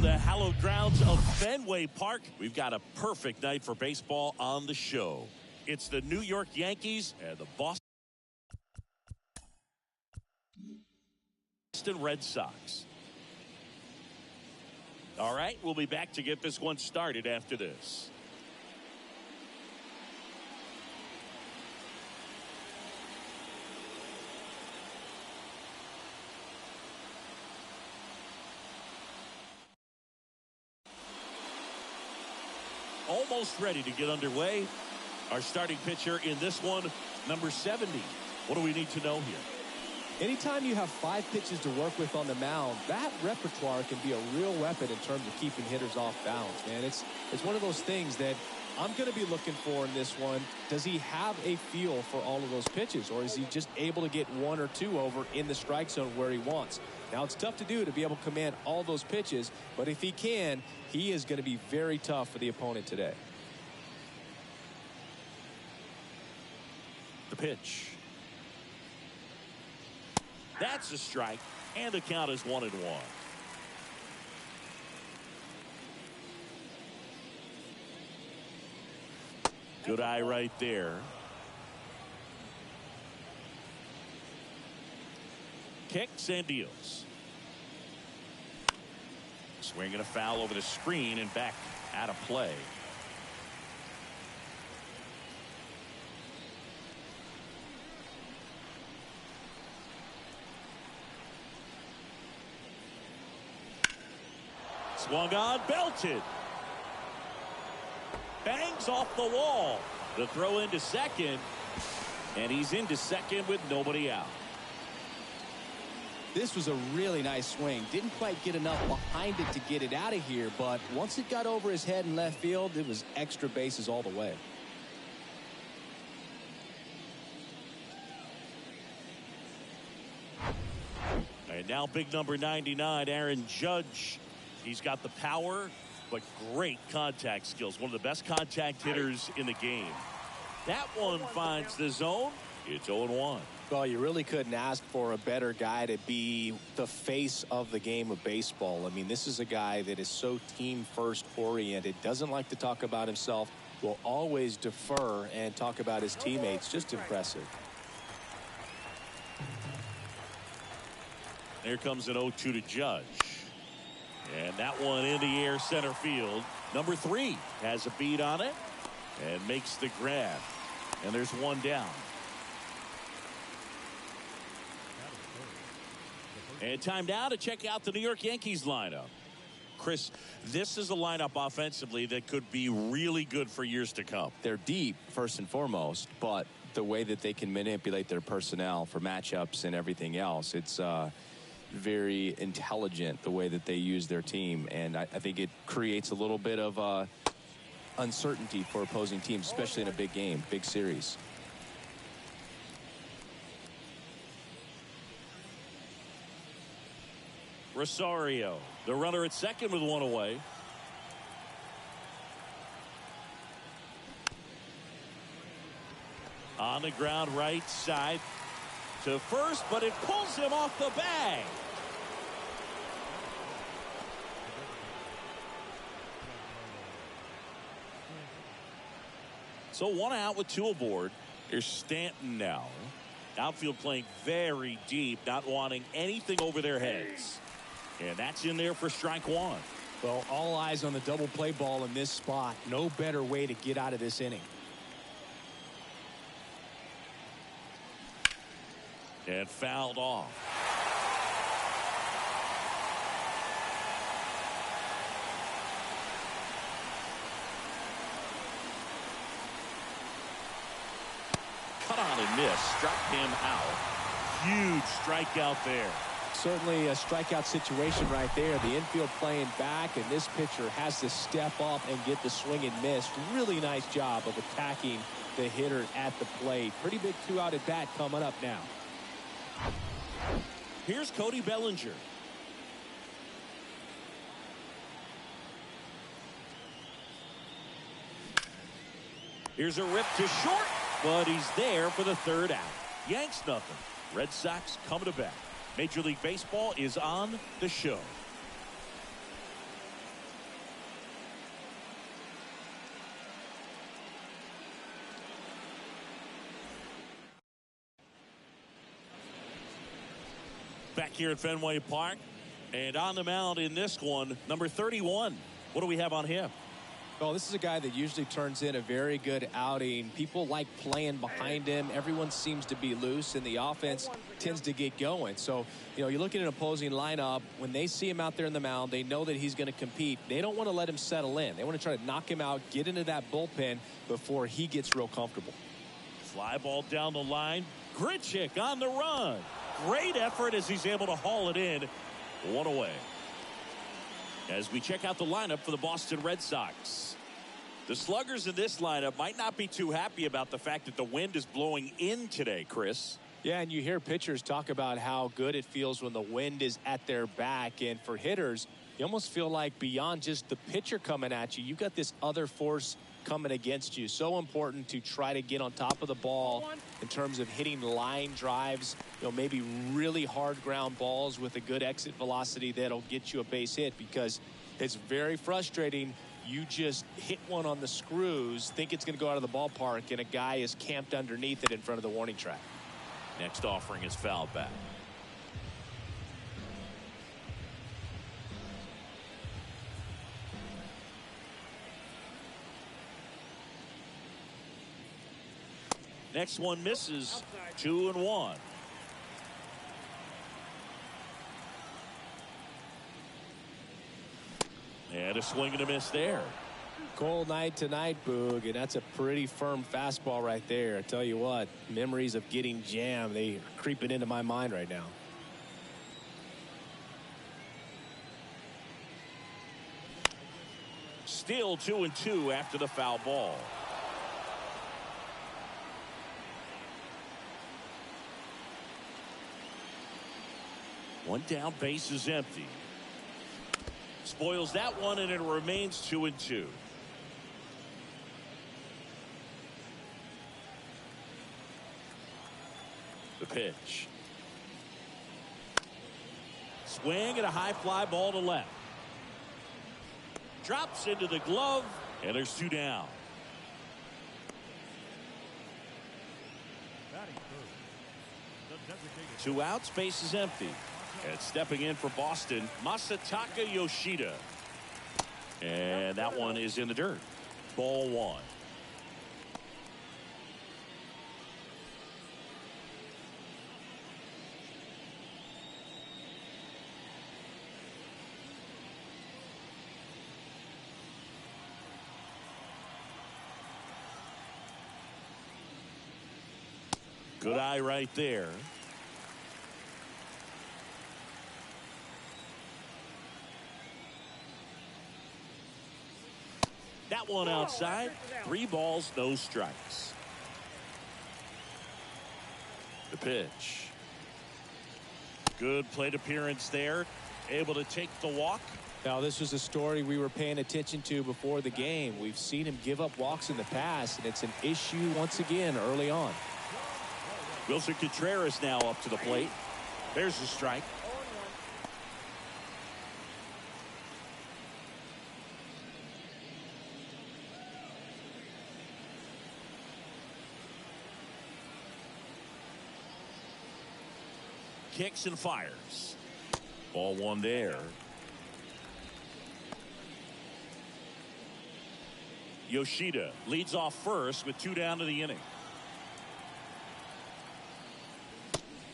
the hallowed grounds of Fenway Park. We've got a perfect night for baseball on the show. It's the New York Yankees and the Boston Red Sox. All right, we'll be back to get this one started after this. Almost ready to get underway. Our starting pitcher in this one, number 70. What do we need to know here? Anytime you have 5 pitches to work with on the mound, that repertoire can be a real weapon in terms of keeping hitters off balance, man. It's one of those things that I'm going to be looking for in this one. Does he have a feel for all of those pitches, or is he just able to get 1 or 2 over in the strike zone where he wants? Now, it's tough to do to be able to command all those pitches, but if he can, he is going to be very tough for the opponent today. The pitch. That's a strike, and the count is 1-1. Good eye right there. Kicks and deals. Swinging a foul over the screen and back out of play. Swung on, belted. Bangs off the wall. The throw into second. And he's into second with nobody out. This was a really nice swing. Didn't quite get enough behind it to get it out of here, but once it got over his head in left field, it was extra bases all the way. And now big number 99, Aaron Judge. He's got the power, but great contact skills. One of the best contact hitters in the game. That one finds the zone. It's 0-1. Well, you really couldn't ask for a better guy to be the face of the game of baseball. I mean, this is a guy that is so team-first oriented, doesn't like to talk about himself, will always defer and talk about his teammates. Just impressive. There comes an 0-2 to Judge. And that one in the air center field. Number 3 has a beat on it and makes the grab. And there's one down. And time now to check out the New York Yankees lineup. Chris, this is a lineup offensively that could be really good for years to come. They're deep, first and foremost, but the way that they can manipulate their personnel for matchups and everything else, it's very intelligent the way that they use their team, and I think it creates a little bit of uncertainty for opposing teams, especially in a big game, big series. Rosario, the runner at second with one away. On the ground right side to first, but it pulls him off the bag. So 1 out with 2 aboard. Here's Stanton now. Outfield playing very deep, not wanting anything over their heads. And that's in there for strike 1. Well, all eyes on the double play ball in this spot. No better way to get out of this inning. And fouled off. Cut on and miss. Struck him out. Huge strikeout there. Certainly a strikeout situation right there. The infield playing back, and this pitcher has to step up and get the swing and miss. Really nice job of attacking the hitter at the plate. Pretty big 2-out at bat coming up now. Here's Cody Bellinger. Here's a rip to short, but he's there for the 3rd out. Yanks nothing. Red Sox coming to bat. Major League Baseball is on the show. here at Fenway Park. And on the mound in this one, number 31. What do we have on him? Well, this is a guy that usually turns in a very good outing. People like playing behind him. Everyone seems to be loose, and the offense tends to get going. So, you look at an opposing lineup. When they see him out there in the mound, they know that he's going to compete. They don't want to let him settle in. They want to try to knock him out, get into that bullpen before he gets real comfortable. Fly ball down the line. Grichuk on the run. Great effort as he's able to haul it in. One away. As we check out the lineup for the Boston Red Sox. The sluggers in this lineup might not be too happy about the fact that the wind is blowing in today, Chris. Yeah, and you hear pitchers talk about how good it feels when the wind is at their back. And for hitters, you almost feel like beyond just the pitcher coming at you, you've got this other force coming against you. So important to try to get on top of the ball in terms of hitting line drives, maybe really hard ground balls with a good exit velocity that'll get you a base hit, because it's very frustrating. You just hit one on the screws, think it's going to go out of the ballpark, and a guy is camped underneath it in front of the warning track. Next offering is fouled back. Next one misses. 2-1. And a swing and a miss there. Cold night tonight, Boog, and that's a pretty firm fastball right there. I tell you what, memories of getting jammed, they are creeping into my mind right now. Still 2-2 after the foul ball. One down, base is empty. Spoils that one, and it remains 2-2. The pitch. Swing and a high fly ball to left. Drops into the glove, and there's 2 down. Two outs, base is empty. And stepping in for Boston, Masataka Yoshida. And that one is in the dirt. Ball 1. Good eye right there. That one outside. 3 balls, no strikes. The pitch. Good plate appearance there. Able to take the walk. Now, this was a story we were paying attention to before the game. We've seen him give up walks in the past, and it's an issue once again early on. Wilson Contreras now up to the plate. There's the strike. Kicks and fires. Ball 1 there. Yoshida leads off first with 2 down to the inning.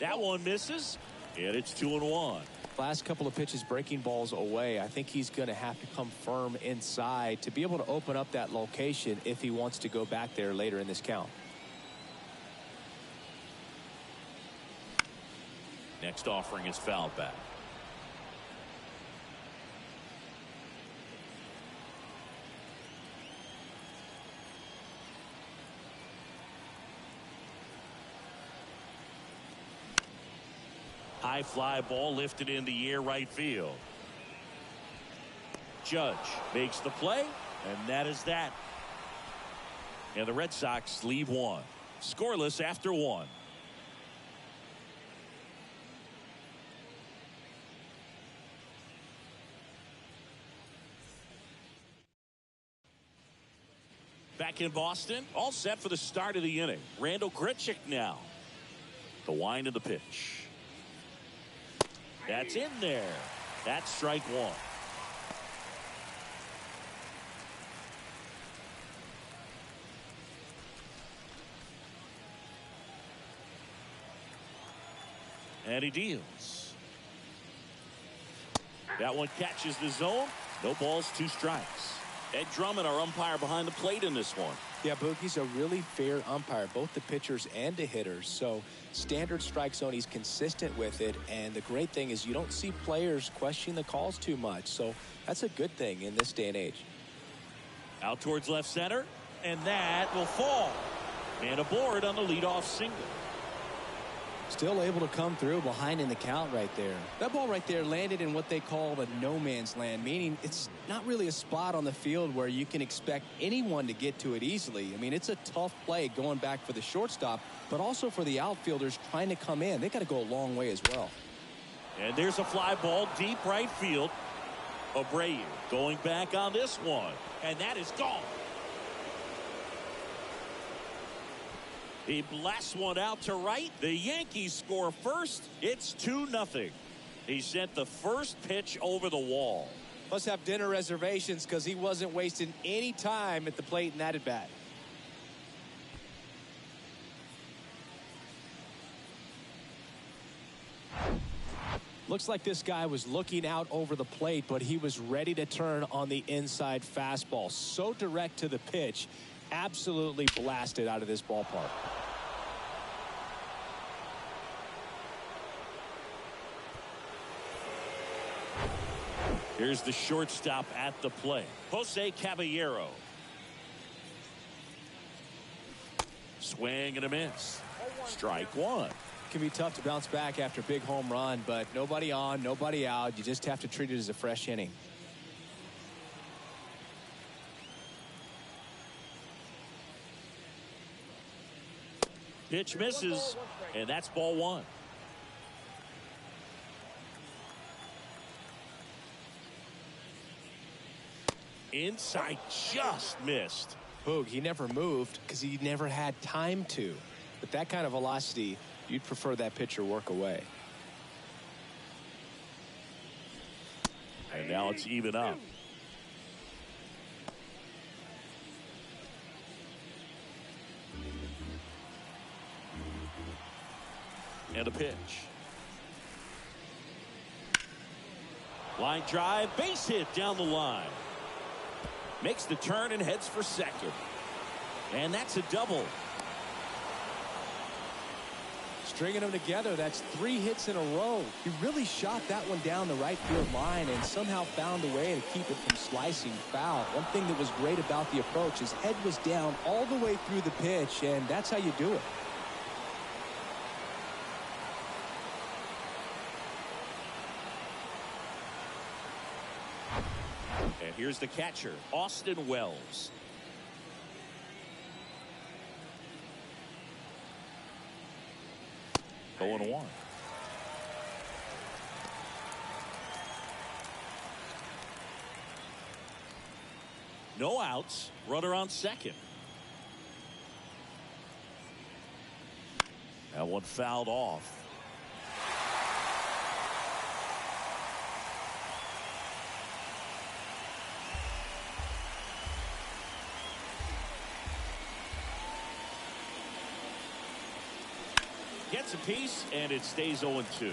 That one misses, and it's 2-1. Last couple of pitches breaking balls away. I think he's going to have to come firm inside to be able to open up that location if he wants to go back there later in this count. Next offering is fouled back. High fly ball lifted in the air right field. Judge makes the play, and that is that. And the Red Sox leave 1. Scoreless after 1. Back in Boston, all set for the start of the inning. Randall Grichuk now. The wind of the pitch. That's in there. That's strike one. And he deals. That one catches the zone. No balls, 2 strikes. Ed Drummond, our umpire behind the plate in this one. Yeah, Boogie's a really fair umpire, both the pitchers and the hitters. So standard strike zone, he's consistent with it. And the great thing is you don't see players question the calls too much. So that's a good thing in this day and age. Out towards left center. And that will fall. And aboard on the leadoff single. Still able to come through behind in the count right there. That ball right there landed in what they call the no man's land, meaning it's not really a spot on the field where you can expect anyone to get to it easily. I mean, it's a tough play going back for the shortstop, but also for the outfielders trying to come in. They got to go a long way as well. And there's a fly ball deep right field. Abreu going back on this one. And that is gone. He blasts one out to right. The Yankees score first. It's 2-0. He sent the first pitch over the wall. Must have dinner reservations because he wasn't wasting any time at the plate in that at bat. Looks like this guy was looking out over the plate, but he was ready to turn on the inside fastball. So direct to the pitch. Absolutely blasted out of this ballpark. Here's the shortstop at the plate, Jose Caballero. Swing and a miss. Strike one. Can be tough to bounce back after a big home run, but nobody on, nobody out. You just have to treat it as a fresh inning. Pitch misses, and that's ball one. Inside, just missed. Boog, he never moved because he never had time to. With that kind of velocity, you'd prefer that pitcher work away. And now it's even up. And a pitch. Line drive, base hit down the line. Makes the turn and heads for second. And that's a double. Stringing them together, that's 3 hits in a row. He really shot that one down the right field line and somehow found a way to keep it from slicing foul. One thing that was great about the approach, his head was down all the way through the pitch, and that's how you do it. And here's the catcher, Austin Wells. Oh, and 1. No outs. Runner on second. That one fouled off. Gets a piece, and it stays 0-2.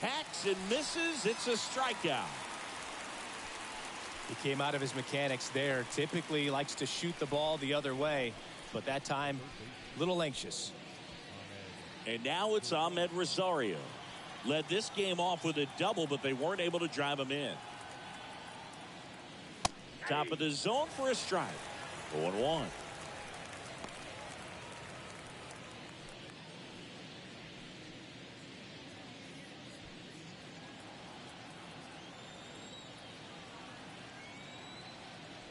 Hacks and misses. It's a strikeout. He came out of his mechanics there. Typically likes to shoot the ball the other way, but that time, a little anxious. And now it's Ahmed Rosario. Led this game off with a double, but they weren't able to drive him in. Top of the zone for a strike. 0-1.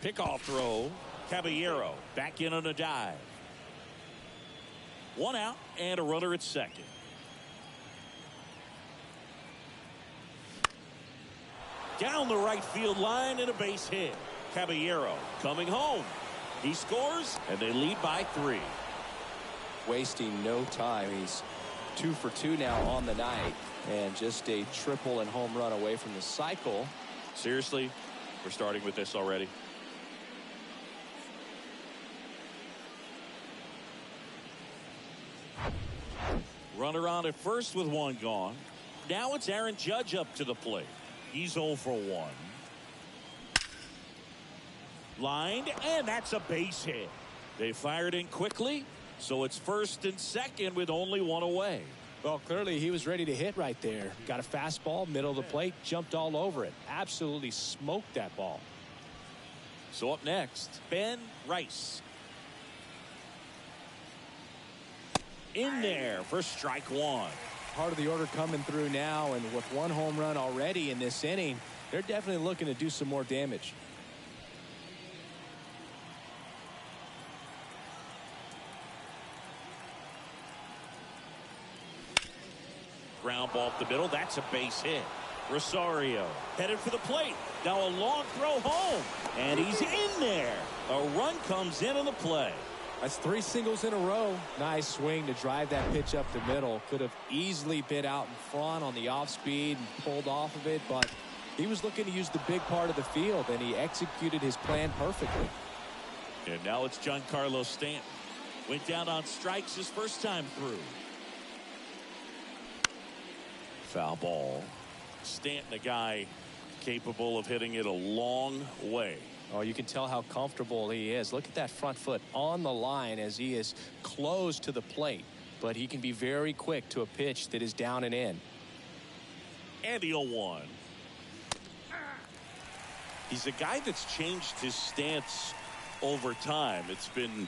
Pickoff throw. Caballero back in on a dive. 1 out and a runner at second. Down the right field line and a base hit. Caballero coming home. He scores, and they lead by 3. Wasting no time. He's 2 for 2 now on the night, and just a triple and home run away from the cycle. Seriously, we're starting with this already. Runner on at first with 1 gone. Now it's Aaron Judge up to the plate. He's 0 for 1. Lined, and that's a base hit. They fired in quickly, so it's first and second with only 1 away. Well, clearly he was ready to hit right there. Got a fastball, middle of the plate, jumped all over it. Absolutely smoked that ball. So up next, Ben Rice. In there for strike 1. Part of the order coming through now, and with 1 home run already in this inning, they're definitely looking to do some more damage. Ground ball up the middle. That's a base hit. Rosario headed for the plate. Now a long throw home. And he's in there. A run comes in on the play. That's 3 singles in a row. Nice swing to drive that pitch up the middle. Could have easily been out in front on the off speed and pulled off of it, but he was looking to use the big part of the field, and he executed his plan perfectly. And now it's Giancarlo Stanton. Went down on strikes his first time through. Foul ball. Stanton, a guy capable of hitting it a long way. Oh, you can tell how comfortable he is. Look at that front foot on the line as he is close to the plate. But he can be very quick to a pitch that is down and in. And the 0-1. He's a guy that's changed his stance over time. It's been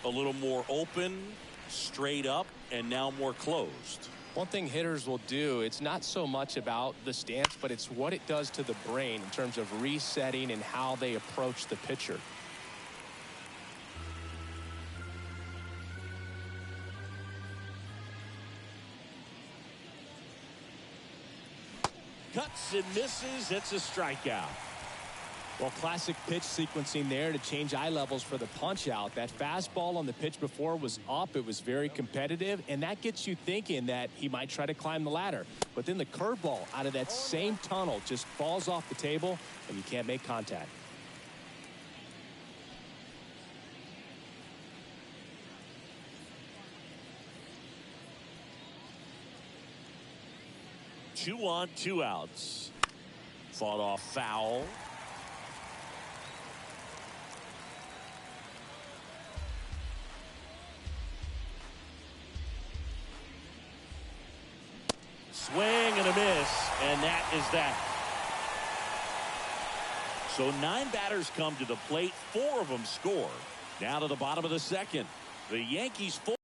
a little more open, straight up, and now more closed. One thing hitters will do, it's not so much about the stance, but it's what it does to the brain in terms of resetting and how they approach the pitcher. Cuts and misses. It's a strikeout. Well, classic pitch sequencing there to change eye levels for the punch out. That fastball on the pitch before was up. It was very competitive, and that gets you thinking that he might try to climb the ladder. But then the curveball out of that same tunnel just falls off the table, and you can't make contact. Two on, 2 outs. Fought off foul. Swing and a miss, and that is that. So 9 batters come to the plate, 4 of them score. Now to the bottom of the second. The Yankees 4.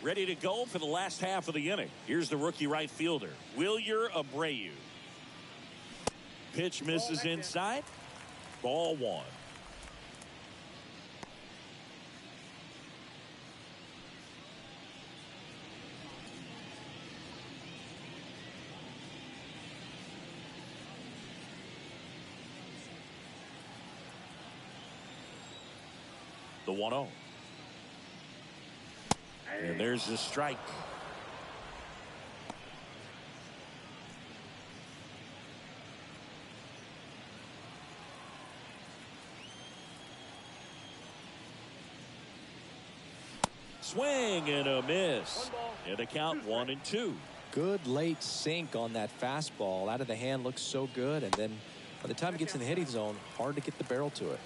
Ready to go for the last half of the inning. Here's the rookie right fielder, Wilyer Abreu. Pitch misses inside. Ball 1. The 1-0. And there's the strike. Swing and a miss. And the count 1-2. Good late sink on that fastball. Out of the hand looks so good, and then by the time it gets in the hitting zone, hard to get the barrel to it.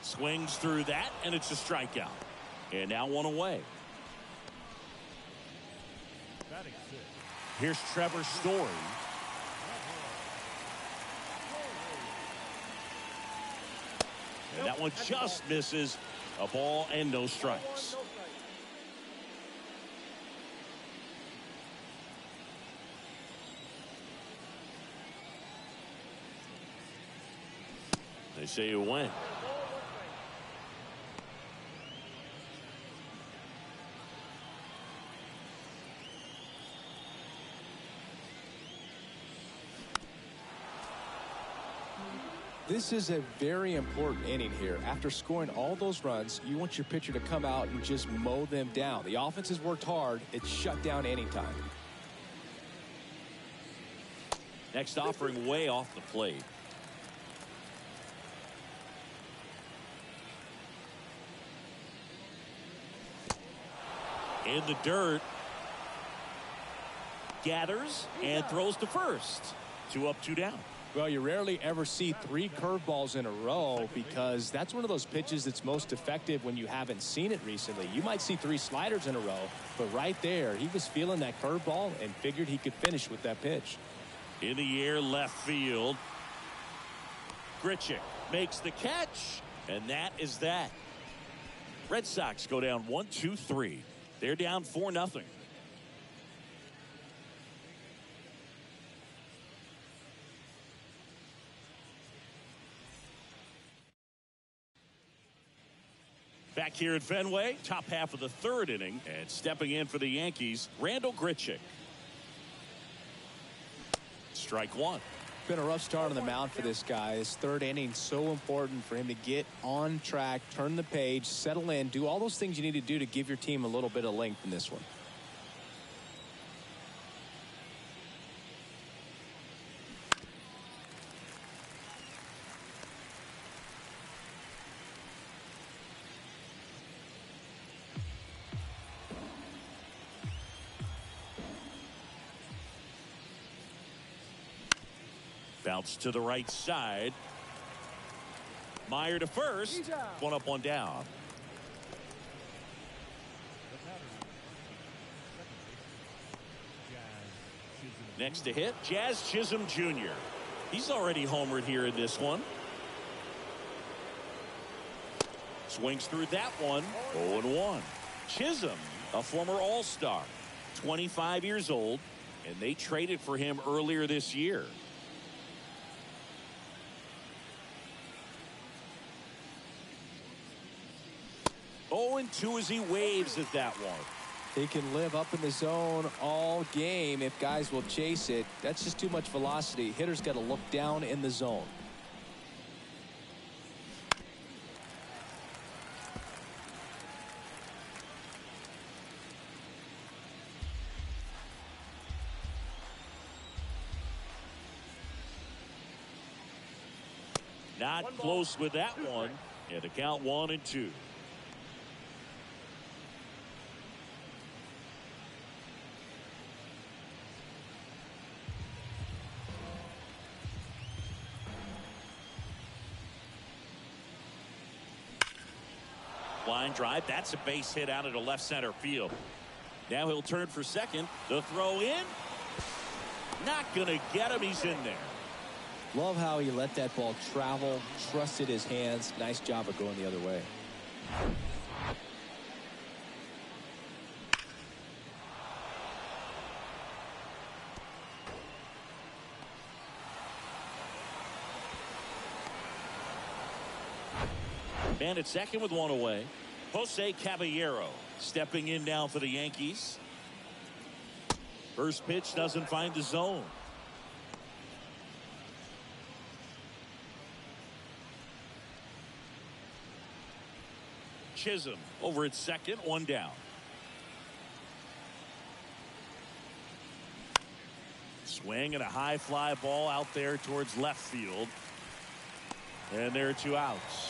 Swings through that, and it's a strikeout. And now 1 away. Here's Trevor Story. And that one just misses. A ball and no strikes. They say it went. This is a very important inning here. After scoring all those runs, you want your pitcher to come out and just mow them down. The offense has worked hard. It's shut down anytime. Next offering way off the plate. In the dirt. Gathers and throws to first. 2 up, 2 down. Well, you rarely ever see 3 curveballs in a row because that's one of those pitches that's most effective when you haven't seen it recently. You might see 3 sliders in a row, but right there, he was feeling that curveball and figured he could finish with that pitch. In the air, left field. Grichuk makes the catch, and that is that. Red Sox go down 1-2-3. They're down 4-0. Back here at Fenway, top half of the 3rd inning, and stepping in for the Yankees, Randall Grichuk. Strike 1. Been a rough start on the mound for this guy. His 3rd inning, so important for him to get on track, turn the page, settle in, do all those things you need to do to give your team a little bit of length in this one. Bounce to the right side. Meyer to first. 1 up, 1 down. Next to hit, Jazz Chisholm Jr. He's already homered here in this one. Swings through that one. 0-1. Chisholm, a former All-Star, 25 years old, and they traded for him earlier this year. And 2 as he waves at that one. He can live up in the zone all game if guys will chase it. That's just too much velocity. Hitter's got to look down in the zone. Not close with that one. Yeah, the count 1-2. Line drive. That's a base hit out into left center field. Now he'll turn for second. The throw in. Not going to get him. He's in there. Love how he let that ball travel, trusted his hands. Nice job of going the other way. Man at second with 1 away. Jose Caballero stepping in now for the Yankees. First pitch doesn't find the zone. Chisholm over at second, 1 down. Swing and a high fly ball out there towards left field. And there are 2 outs.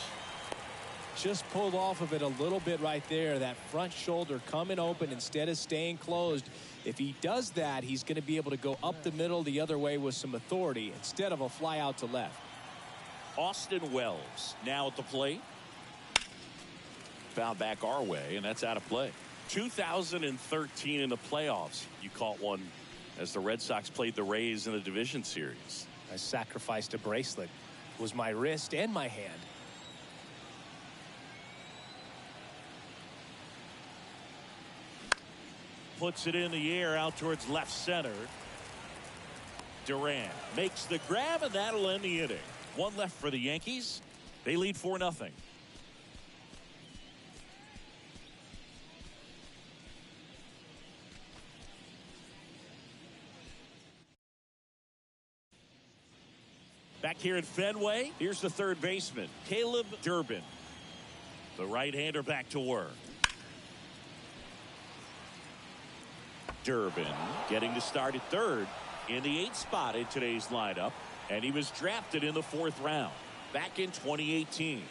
Just pulled off of it a little bit right there. That front shoulder coming open instead of staying closed. If he does that, he's going to be able to go up the middle the other way with some authority instead of a fly out to left. Austin Wells now at the plate. Found back our way, and that's out of play. 2013 in the playoffs. You caught one as the Red Sox played the Rays in the division series. I sacrificed a bracelet. It was my wrist and my hand. Puts it in the air out towards left center. Duran makes the grab, and that'll end the inning. 1 left for the Yankees. They lead 4-0. Back here at Fenway, here's the third baseman, Caleb Durbin. The right-hander back to work. Durbin getting to start at third in the 8th spot in today's lineup, and he was drafted in the 4th round back in 2018.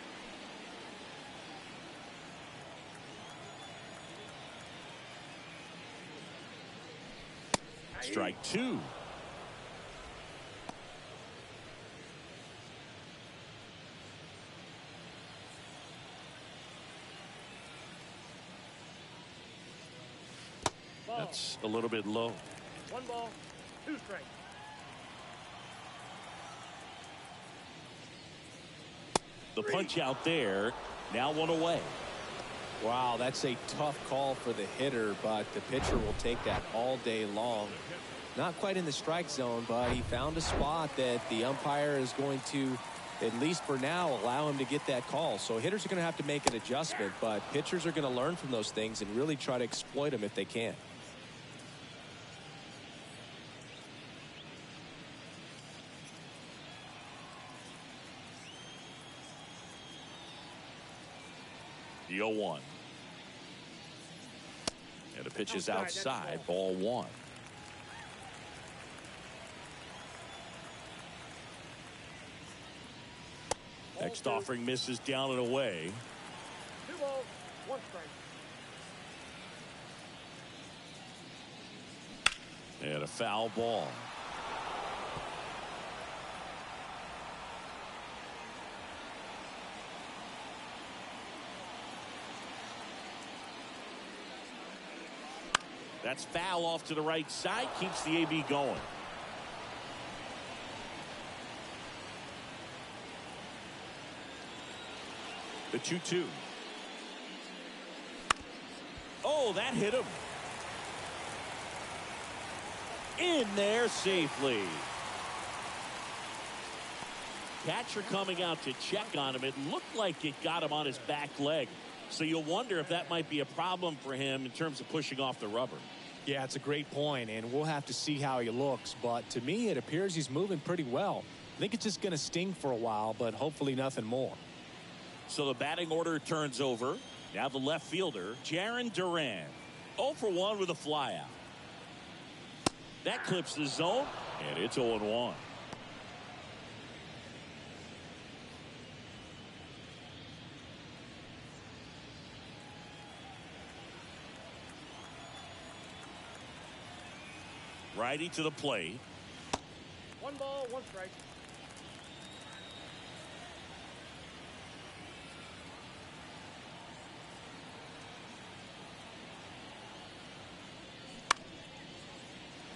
Strike 2. That's a little bit low. 1 ball, 2 strikes. The punch out there. Now 1 away. Wow, that's a tough call for the hitter, but the pitcher will take that all day long. Not quite in the strike zone, but he found a spot that the umpire is going to, at least for now, allow him to get that call. So hitters are going to have to make an adjustment, but pitchers are going to learn from those things and really try to exploit them if they can. The 0-1. And the pitch is outside. Ball 1. Next offering misses down and away. 2 balls, 1 strike. And a foul ball. That's foul off to the right side. Keeps the AB going. The 2-2. Oh, that hit him. In there safely. Catcher coming out to check on him. It looked like it got him on his back leg. So you'll wonder if that might be a problem for him in terms of pushing off the rubber. Yeah, it's a great point, and we'll have to see how he looks. But to me, it appears he's moving pretty well. I think it's just going to sting for a while, but hopefully nothing more. So the batting order turns over. Now the left fielder, Jarren Duran. 0 for 1 with a flyout. That clips the zone, and it's 0-1. Righty to the plate. 1 ball, 1 strike.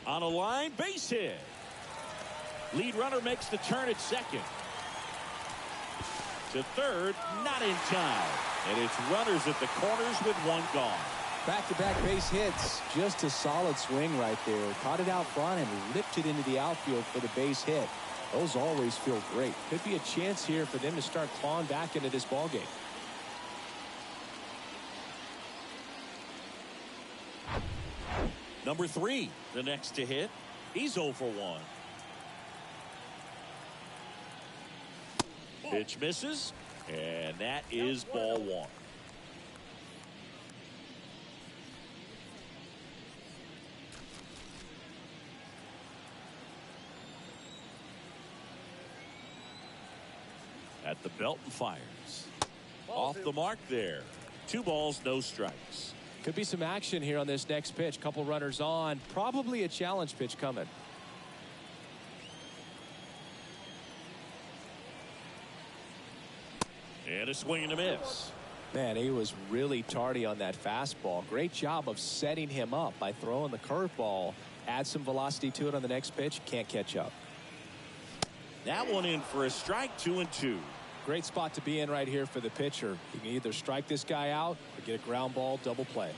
On a line, base hit. Lead runner makes the turn at second. To third, not in time. And it's runners at the corners with 1 gone. Back-to-back base hits. Just a solid swing right there. Caught it out front and ripped it into the outfield for the base hit. Those always feel great. Could be a chance here for them to start clawing back into this ballgame. Number 3, the next to hit. He's 0 for 1. Pitch misses, and that is ball 1. At the belt and fires. Off the mark there. 2 balls, no strikes. Could be some action here on this next pitch. Couple runners on. Probably a challenge pitch coming. And a swing and a miss. Man, he was really tardy on that fastball. Great job of setting him up by throwing the curveball. Add some velocity to it on the next pitch. Can't catch up. That one in for a strike. 2-2. Great spot to be in right here for the pitcher. You can either strike this guy out or get a ground ball double play.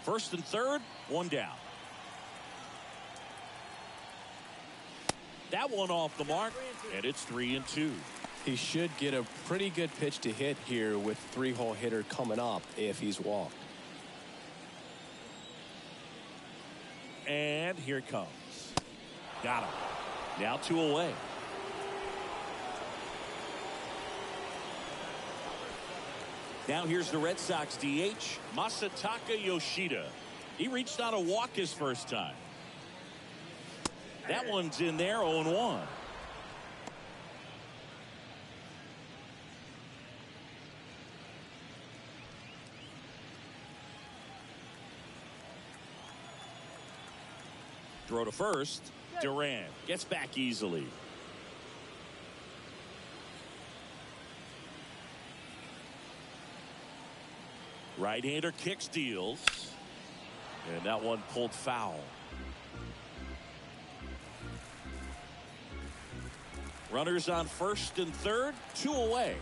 First and third, one down. That one off the mark, and it's 3-2. He should get a pretty good pitch to hit here with three-hole hitter coming up if he's walked. And here it comes. Got him. Now 2 away. Now here's the Red Sox DH, Masataka Yoshida. He reached on a walk his first time. That one's in there, 0-1. Throw to first. Duran gets back easily. Right-hander kicks, deals. And that one pulled foul. Runners on first and third, 2 away.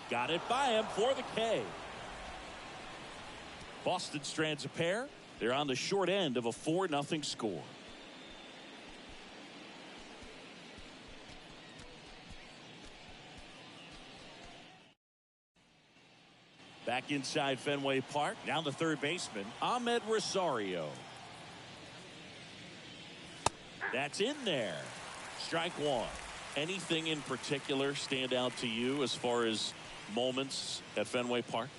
Got it by him for the K. Boston strands a pair. They're on the short end of a 4-0 score. Back inside Fenway Park. Now the third baseman, Ahmed Rosario. That's in there. Strike one. Anything in particular stand out to you as far as moments at Fenway Park?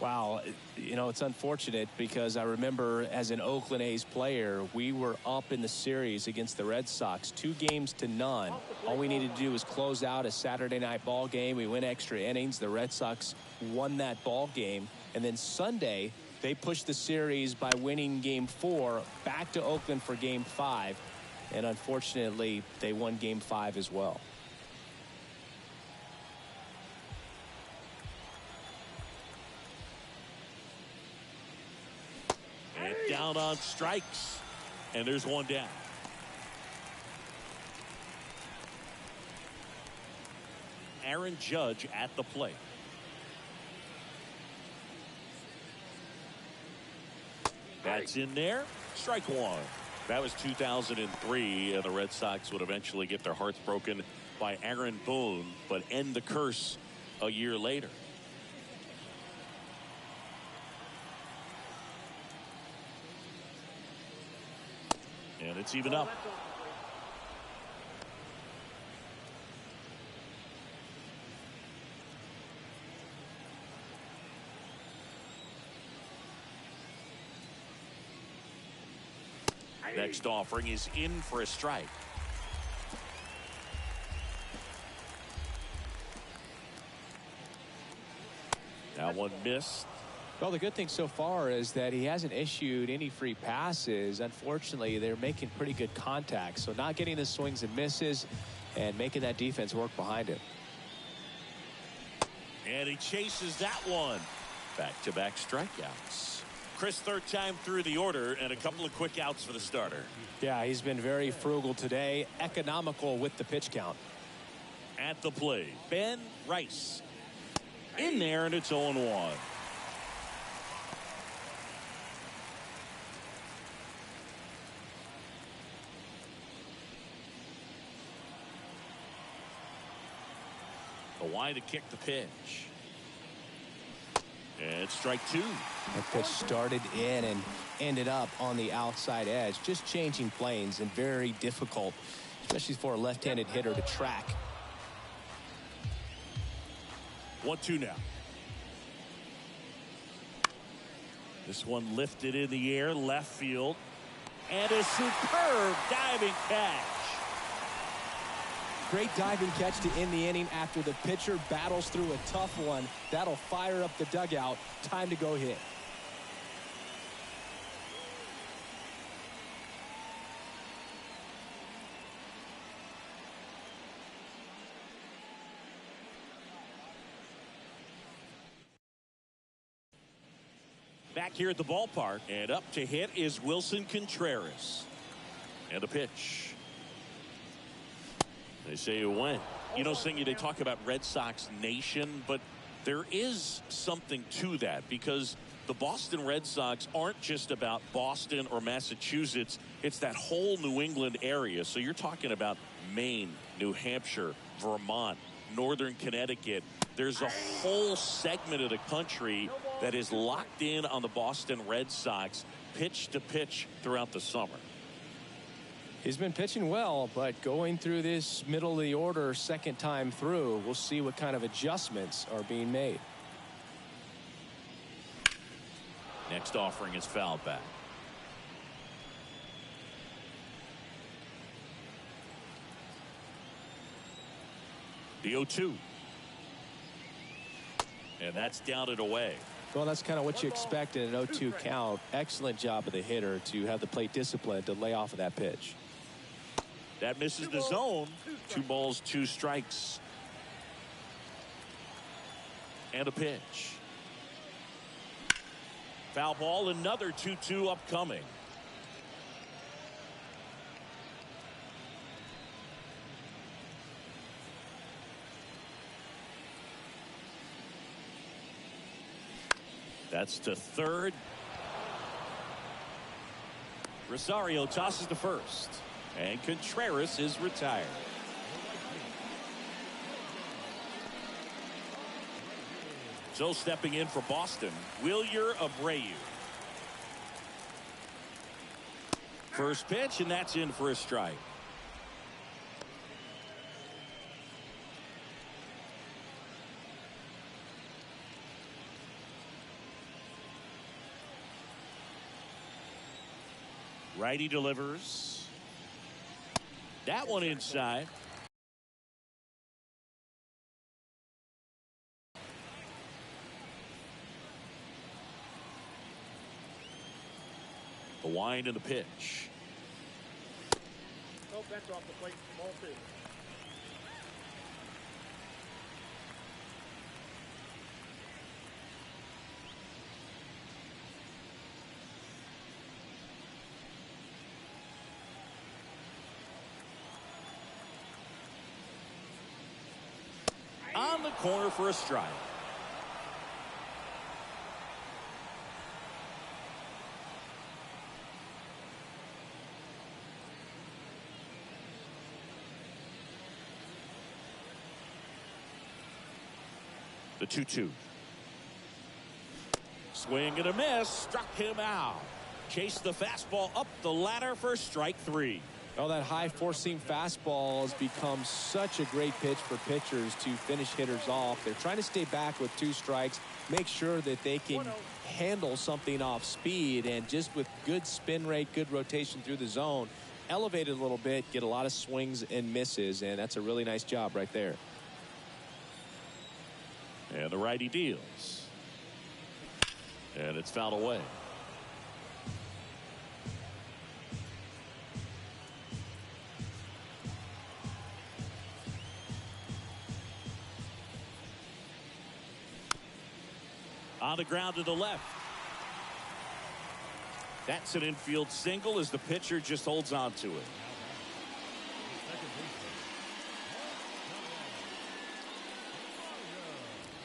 Wow, you know, it's unfortunate because I remember as an Oakland A's player, we were up in the series against the Red Sox 2-0. All we needed to do was close out a Saturday night ball game. We went extra innings. The Red Sox won that ball game. And then Sunday, they pushed the series by winning game 4 back to Oakland for game 5. And unfortunately, they won game 5 as well. And down on strikes. And there's one down. Aaron Judge at the plate. That's in there. Strike one. That was 2003, and the Red Sox would eventually get their hearts broken by Aaron Boone, but end the curse a year later. And it's even up. Next offering is in for a strike. That one missed. Well, the good thing so far is that he hasn't issued any free passes. Unfortunately, they're making pretty good contact. So not getting the swings and misses and making that defense work behind him. And he chases that one. Back-to-back strikeouts. Chris, third time through the order and a couple of quick outs for the starter. Yeah, he's been very frugal today. Economical with the pitch count. At the plate, Ben Rice. In there, and it's 0-1. Kawhi to kick the pitch. And strike two. That pitch started in and ended up on the outside edge. Just changing planes and very difficult, especially for a left-handed hitter to track. 1-2 now. This one lifted in the air, left field. And a superb diving catch. Great diving catch to end the inning after the pitcher battles through a tough one. That'll fire up the dugout. Time to go hit. Back here at the ballpark, and up to hit is Wilson Contreras. And a pitch. They say it went. You know, Singy, they talk about Red Sox Nation, but There is something to that because the Boston Red Sox aren't just about Boston or Massachusetts. It's that whole New England area. So you're talking about Maine, New Hampshire, Vermont, Northern Connecticut. There's a whole segment of the country that is locked in on the Boston Red Sox pitch to pitch throughout the summer. He's been pitching well, but going through this middle of the order second time through, we'll see what kind of adjustments are being made. Next offering is fouled back. The 0-2. And that's down and away. Well, that's kind of what you expect in an 0-2 count. Excellent job of the hitter to have the plate discipline to lay off of that pitch. That misses the zone. 2 balls, 2 strikes. And a pitch. Foul ball, another 2-2 upcoming. That's to third. Rosario tosses to first. And Contreras is retired. So stepping in for Boston, Wilyer Abreu. First pitch, and that's in for a strike. Righty delivers. That one inside. The wind and the pitch. No bench off the plate. Ball 2. On the corner for a strike. The 2-2. Swing and a miss. Struck him out. Chased the fastball up the ladder for strike 3. Oh, that high four-seam fastball has become such a great pitch for pitchers to finish hitters off. They're trying to stay back with 2 strikes, make sure that they can handle something off speed, and just with good spin rate, good rotation through the zone, elevate it a little bit, get a lot of swings and misses, and that's a really nice job right there. And the righty deals. And it's fouled away. On the ground to the left. That's an infield single as the pitcher just holds on to it.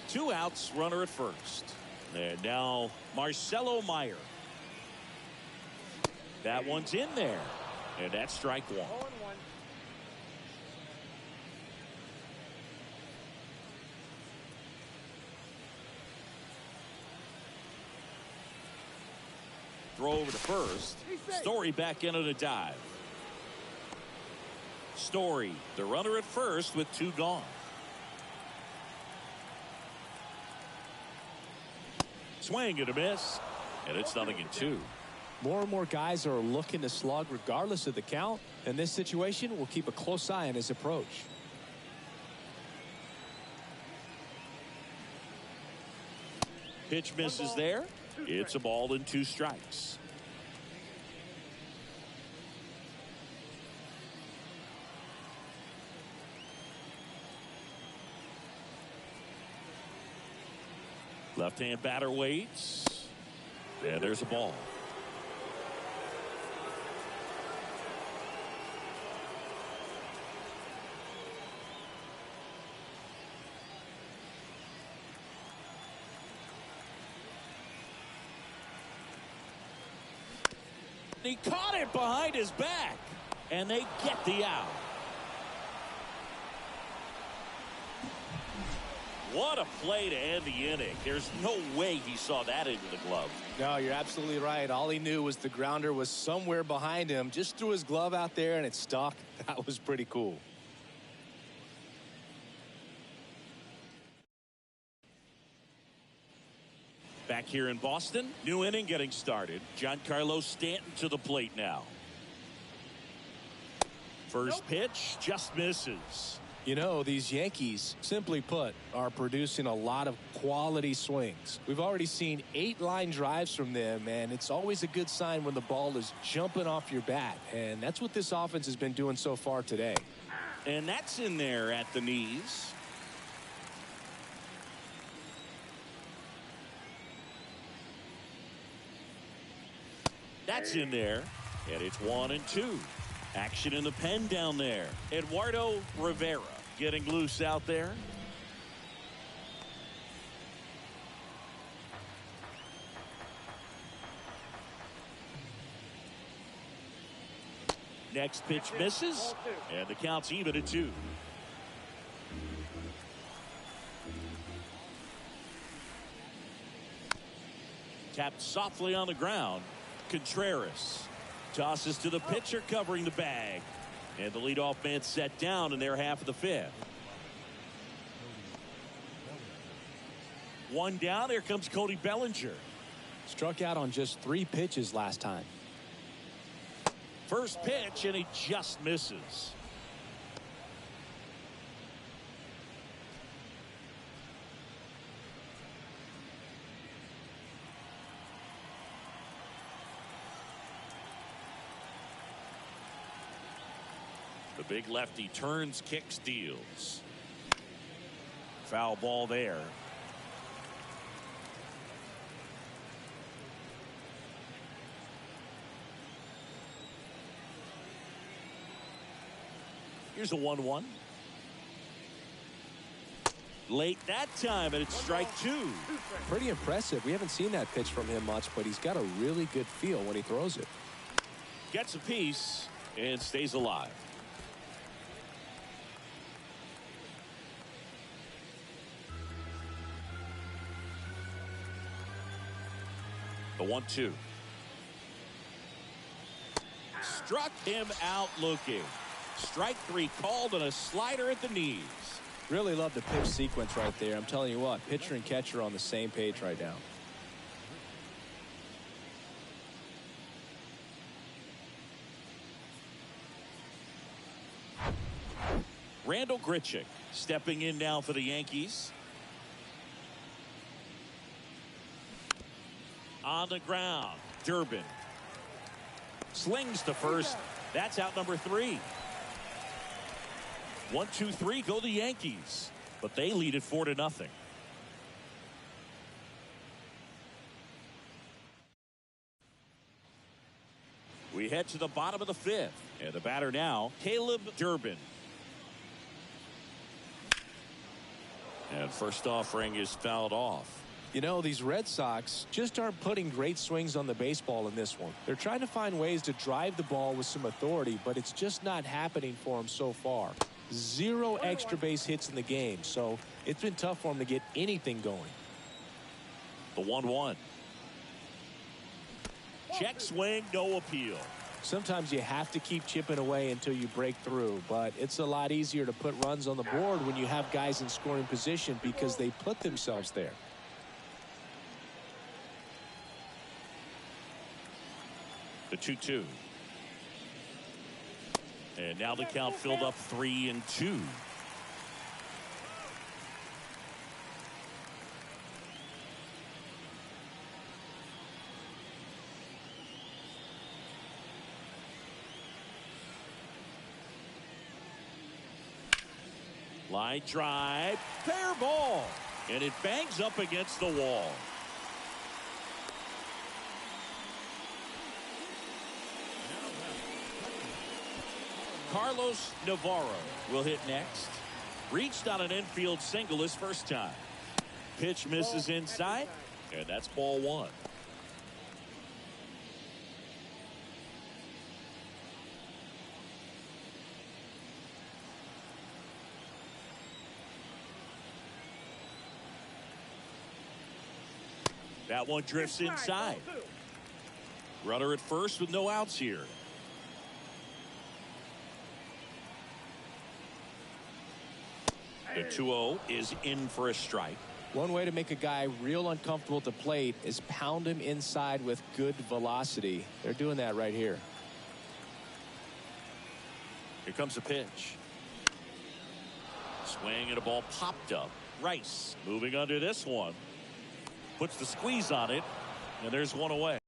Two outs, runner at first. And now Marcelo Meyer. That one's in there. And that's strike 1. 0-1. Throw over to first. Story back in on a dive. Story, the runner at first with 2 gone. Swing and a miss. And it's 0-2. More and more guys are looking to slug regardless of the count. In this situation, we'll keep a close eye on his approach. Pitch misses there. It's a ball and 2 strikes. Left-hand batter waits. And there's a ball. He caught it behind his back, and they get the out. What a play to end the inning. There's no way he saw that into the glove. No, you're absolutely right. All he knew was the grounder was somewhere behind him. Just threw his glove out there, and it stuck. That was pretty cool. Back here in Boston, new inning getting started. Giancarlo Stanton to the plate now. First pitch just misses. You know, these Yankees, simply put, are producing a lot of quality swings. We've already seen 8 line drives from them, and it's always a good sign when the ball is jumping off your bat. And that's what this offense has been doing so far today. And that's in there at the knees. That's in there, and it's 1-2. Action in the pen down there. Eduardo Rivera getting loose out there. Next pitch misses, and the count's even at 2. Tapped softly on the ground. Contreras tosses to the pitcher covering the bag, and the leadoff man set down in their half of the 5th. 1 down. Here comes Cody Bellinger. Struck out on just 3 pitches last time. First pitch, and he just misses. The big lefty turns, kicks, deals. Foul ball there. Here's a 1-1. Late that time, and it's strike 2. Pretty impressive. We haven't seen that pitch from him much, but he's got a really good feel when he throws it. Gets a piece and stays alive. The 1-2. Struck him out looking. Strike 3 called, and a slider at the knees. Really love the pitch sequence right there. I'm telling you what, pitcher and catcher are on the same page right now. Randall Grichuk stepping in now for the Yankees. On the ground, Durbin slings to first. That's out number 3. 1-2-3 go the Yankees, but they lead it 4-0. We head to the bottom of the 5th, and the batter now, Caleb Durbin. And first offering is fouled off. You know, these Red Sox just aren't putting great swings on the baseball in this one. They're trying to find ways to drive the ball with some authority, but it's just not happening for them so far. 0 extra base hits in the game, so it's been tough for them to get anything going. The 1-1. Check swing, no appeal. Sometimes you have to keep chipping away until you break through, but it's a lot easier to put runs on the board when you have guys in scoring position because they put themselves there. The 2-2. And now the count filled up 3-2. Line drive, fair ball, and it bangs up against the wall. Carlos Navarro will hit next. Reached on an infield single his first time. Pitch misses inside, and that's ball 1. That one drifts inside. Runner at first with no outs here. The 2-0 is in for a strike. One way to make a guy real uncomfortable at the plate is pound him inside with good velocity. They're doing that right here. Here comes a pitch. Swing and a ball popped up. Rice moving under this one. Puts the squeeze on it, and there's one away.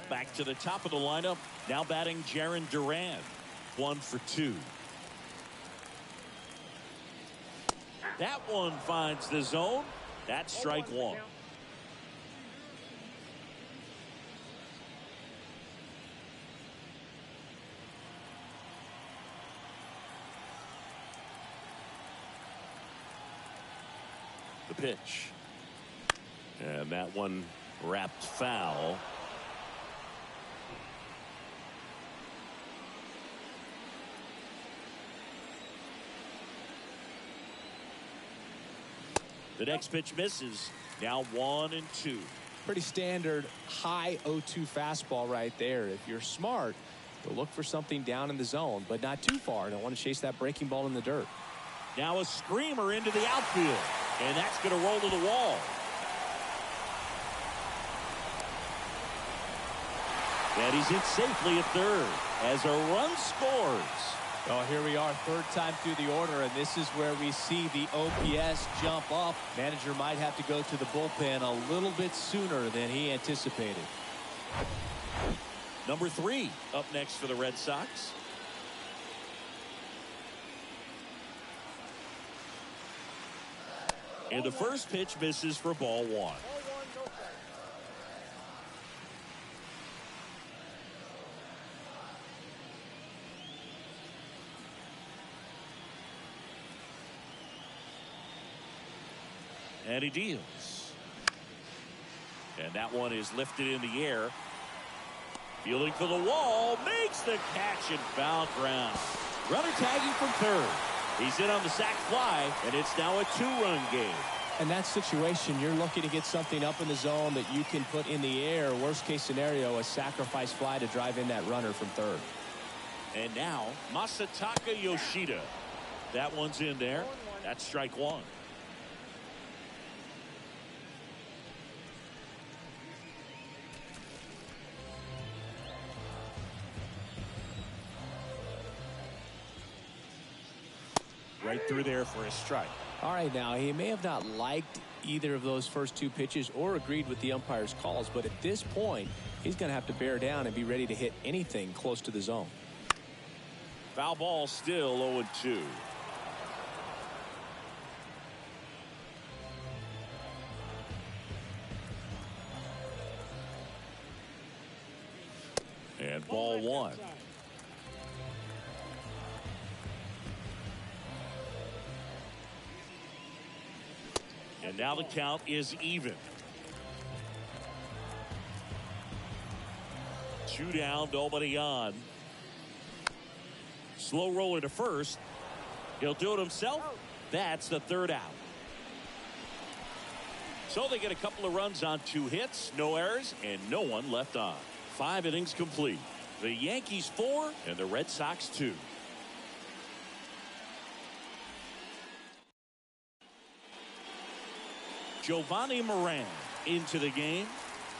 Back to the top of the lineup. Now batting Jarren Duran. 1 for 2. That one finds the zone. That's strike one. The pitch. And that one wrapped foul. The next pitch misses. Now 1-2. Pretty standard high 0-2 fastball right there. If you're smart, you'll look for something down in the zone, but not too far. Don't want to chase that breaking ball in the dirt. Now a screamer into the outfield, and that's going to roll to the wall. And he's hit safely at third as a run scores. Well, here we are, third time through the order, and this is where we see the OPS jump up. Manager might have to go to the bullpen a little bit sooner than he anticipated. Number 3 up next for the Red Sox. And the first pitch misses for ball 1. And he deals. And that one is lifted in the air. Fielding for the wall. Makes the catch and foul ground. Runner tagging from third. He's in on the sac fly, and it's now a 2-run game. In that situation, you're looking to get something up in the zone that you can put in the air. Worst case scenario, a sacrifice fly to drive in that runner from third. And now Masataka Yoshida. That one's in there. That's strike 1. Right through there for a strike. All right, now he may have not liked either of those first 2 pitches or agreed with the umpire's calls, but at this point he's going to have to bear down and be ready to hit anything close to the zone. Foul ball, still 0-2. And ball 1. And now the count is even. 2 down, nobody on. Slow roller to first. He'll do it himself. That's the 3rd out. So they get a couple of runs on 2 hits, no errors, and no one left on. 5 innings complete. The Yankees 4 and the Red Sox 2. Giovanni Moran into the game.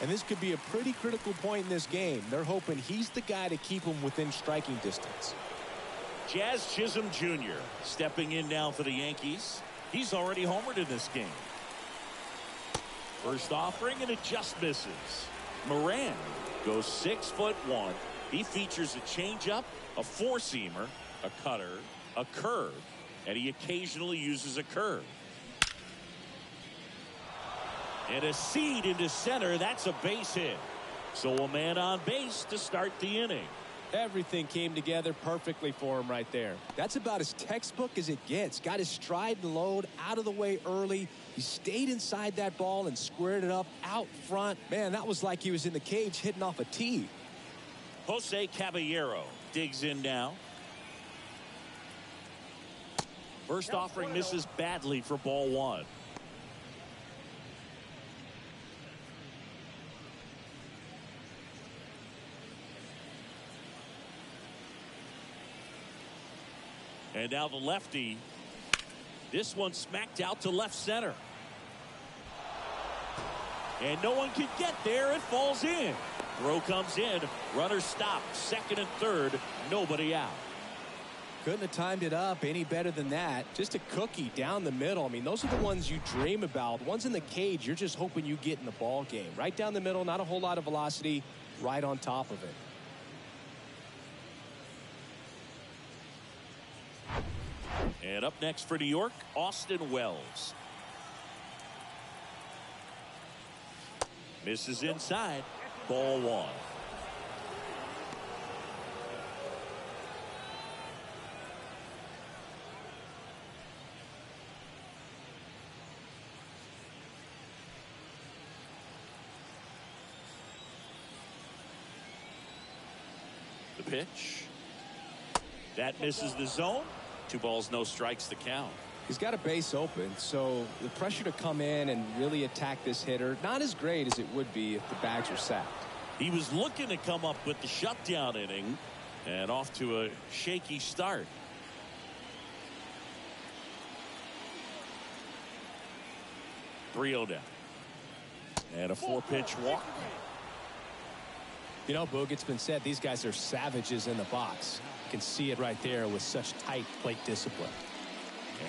And this could be a pretty critical point in this game. They're hoping he's the guy to keep them within striking distance. Jazz Chisholm Jr. stepping in now for the Yankees. He's already homered in this game. First offering, and it just misses. Moran goes 6'1". He features a changeup, a 4-seamer, a cutter, a curve, and he occasionally uses a curve. And a seed into center. That's a base hit. So a man on base to start the inning. Everything came together perfectly for him right there. That's about as textbook as it gets. Got his stride and load out of the way early. He stayed inside that ball and squared it up out front. Man, that was like he was in the cage hitting off a tee. Jose Caballero digs in now. First offering misses badly for ball one. And now the lefty. This one smacked out to left center. And no one can get there. It falls in. Throw comes in. Runner stopped. Second and third. Nobody out. Couldn't have timed it up any better than that. Just a cookie down the middle. I mean, those are the ones you dream about. Ones in the cage, you're just hoping you get in the ball game. Right down the middle, not a whole lot of velocity, right on top of it. And up next for New York, Austin Wells. Misses inside. Ball one. The pitch. That misses the zone. 2 balls, no strikes to count. He's got a base open, so the pressure to come in and really attack this hitter, not as great as it would be if the bags were sacked. He was looking to come up with the shutdown inning, and off to a shaky start. .3-0 down. And a 4-pitch walk. You know, Boog, it's been said these guys are savages in the box. You can see it right there with such tight plate discipline.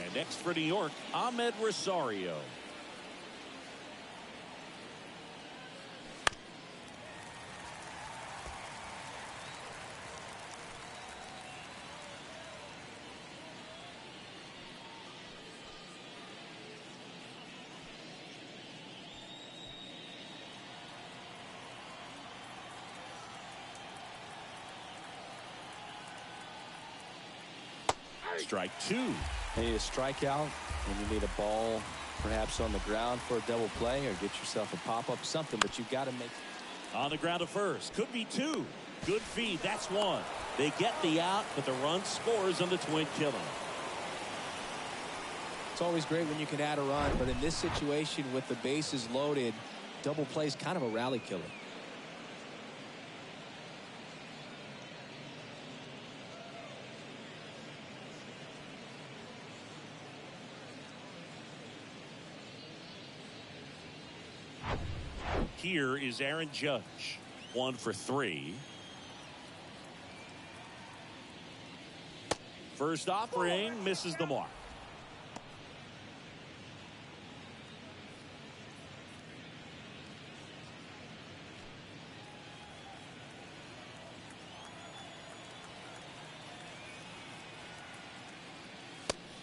And next for New York, Ahmed Rosario. Strike 2. You need a strikeout, and you need a ball perhaps on the ground for a double play, or get yourself a pop-up, something, but you've got to make. On the ground to first. Could be 2. Good feed. That's 1. They get the out, but the run scores on the twin killer. It's always great when you can add a run, but in this situation with the bases loaded, double play is kind of a rally killer. Here is Aaron Judge. 1 for 3. First offering misses the mark.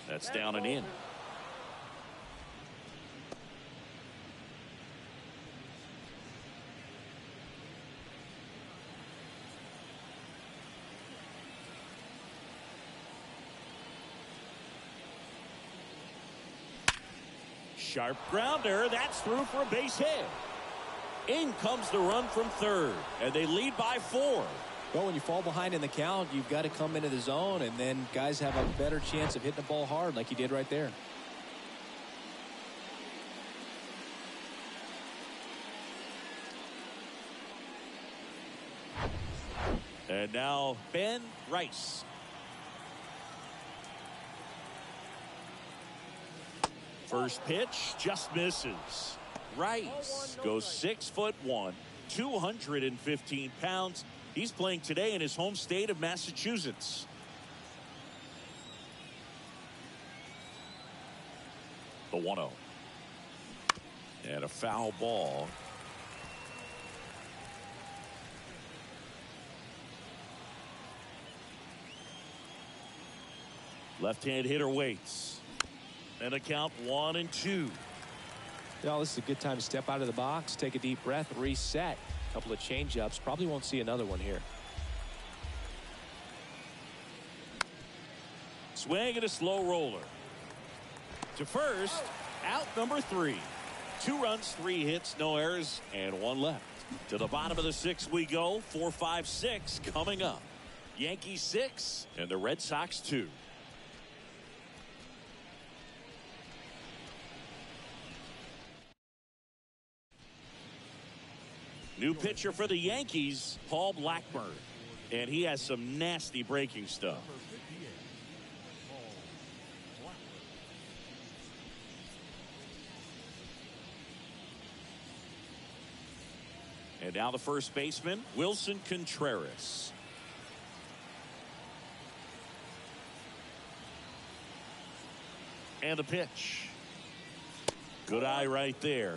That's down and in. Sharp grounder. That's through for a base hit. In comes the run from third, and they lead by 4. Well, when you fall behind in the count, you've got to come into the zone, and then guys have a better chance of hitting the ball hard like he did right there. And now Ben Rice. First pitch just misses. Rice goes 6'1", 215 pounds. He's playing today in his home state of Massachusetts. The 1-0. And a foul ball. Left-hand hitter waits. And a count 1-2. You know, this is a good time to step out of the box, take a deep breath, reset. A couple of change-ups. Probably won't see another one here. Swing and a slow roller. To first, out number 3. 2 runs, 3 hits, no errors, and 1 left. To the bottom of the 6th we go. 4, 5, 6 coming up. Yankees 6 and the Red Sox 2. New pitcher for the Yankees, Paul Blackburn. And he has some nasty breaking stuff. And now the first baseman, Wilson Contreras. And the pitch. Good eye right there.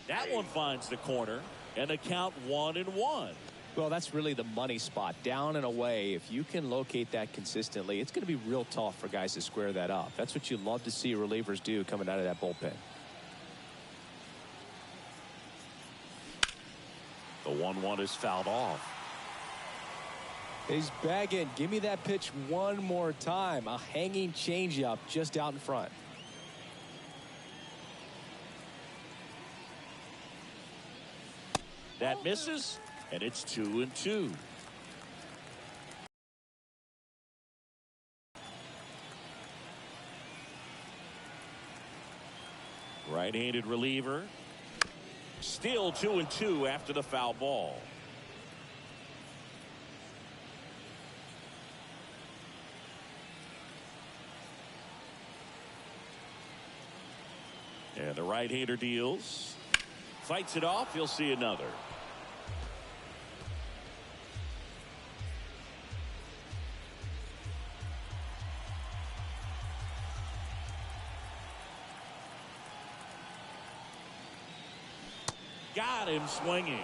That one finds the corner, and the count 1-1. Well, that's really the money spot, down and away. If you can locate that consistently, it's going to be real tough for guys to square that up. That's what you love to see relievers do coming out of that bullpen. The 1-1 is fouled off. He's begging, give me that pitch one more time. A hanging changeup just out in front. That misses, and it's 2-2. Right-handed reliever. Still 2-2 after the foul ball. And the right-hander deals. Fights it off. You'll see another. Got him swinging.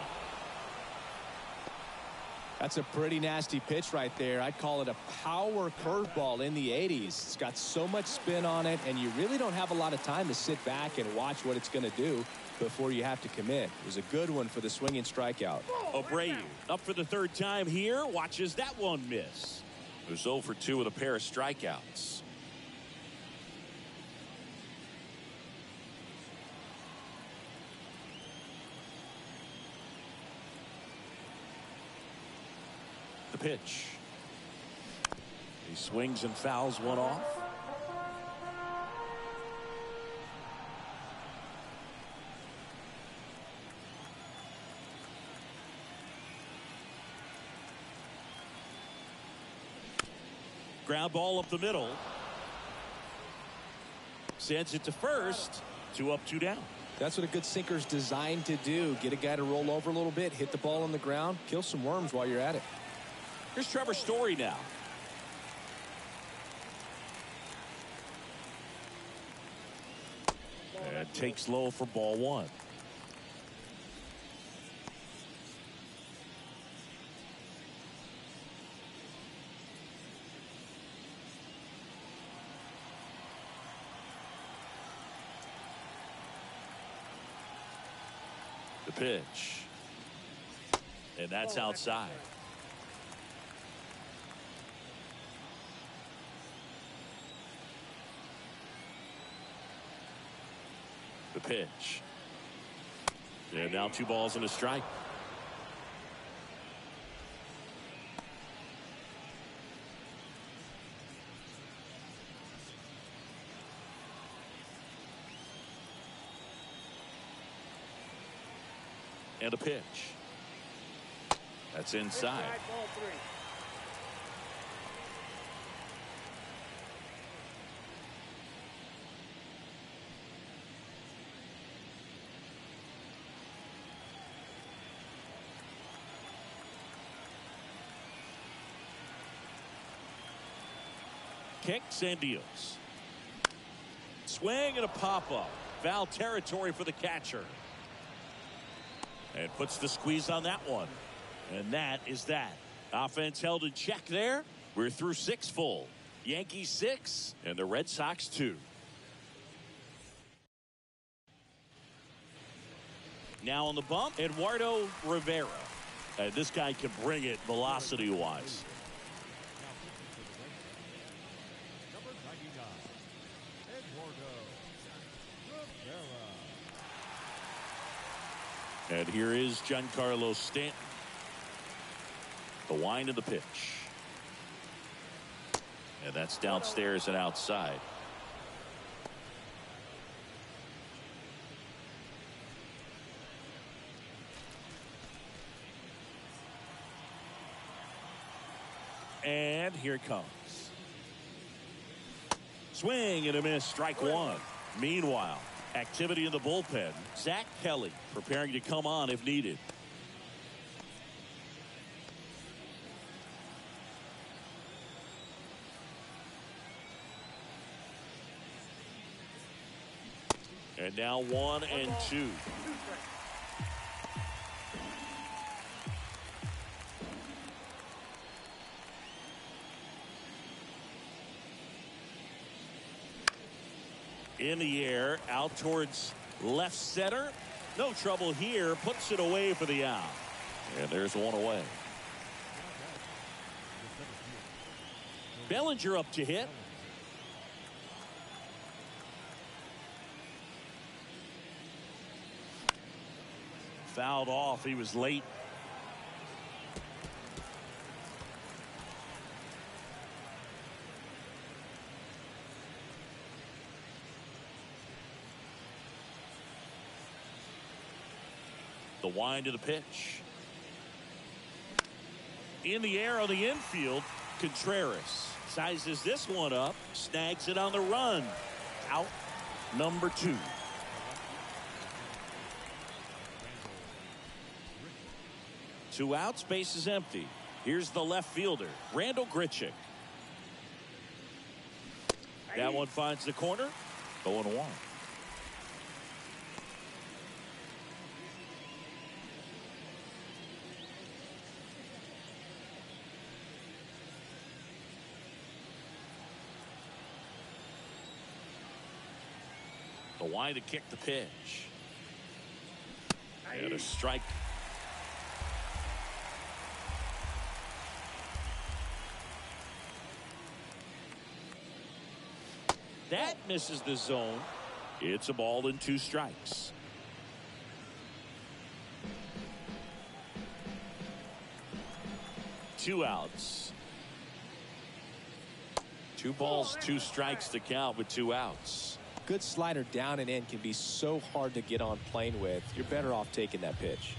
That's a pretty nasty pitch right there. I'd call it a power curveball in the 80s. It's got so much spin on it, and you really don't have a lot of time to sit back and watch what it's going to do before you have to commit. It was a good one for the swinging strikeout. Abreu up for the third time here. Watches that one miss. It was 0 for 2 with a pair of strikeouts. The pitch. He swings and fouls one off. Ground ball up the middle. Sends it to first. 2 up, 2 down. That's what a good sinker's designed to do. Get a guy to roll over a little bit, hit the ball on the ground, kill some worms while you're at it. Here's Trevor Story now. And takes low for ball 1. The pitch. And that's outside. The pitch. And now 2 balls and a strike. And a pitch. That's inside. Ball 3. Kicks and deals. Swing and a pop-up. Foul territory for the catcher. And puts the squeeze on that one. And that is that. Offense held in check there. We're through 6 full. Yankees 6 and the Red Sox 2. Now on the bump, Eduardo Rivera. This guy can bring it velocity-wise. And here is Giancarlo Stanton. The wind of the pitch. And that's downstairs and outside. And here it comes. Swing and a miss, strike one. Meanwhile, activity in the bullpen. Zach Kelly preparing to come on if needed. And now 1-2. In the air, out towards left center. No trouble here. Puts it away for the out. And there's one away. Bellinger up to hit. Fouled off. He was late. The wind of the pitch. In the air on the infield. Contreras sizes this one up. Snags it on the run. Out number 2. Two outs, base is empty. Here's the left fielder, Randall Grichuk. That one finds the corner. 0-1. The wind to kick the pitch. And a strike. That misses the zone. It's a ball and 2 strikes. Two outs. 2 balls, 2 strikes to count with 2 outs. Good slider down and in can be so hard to get on plane with. You're better off taking that pitch.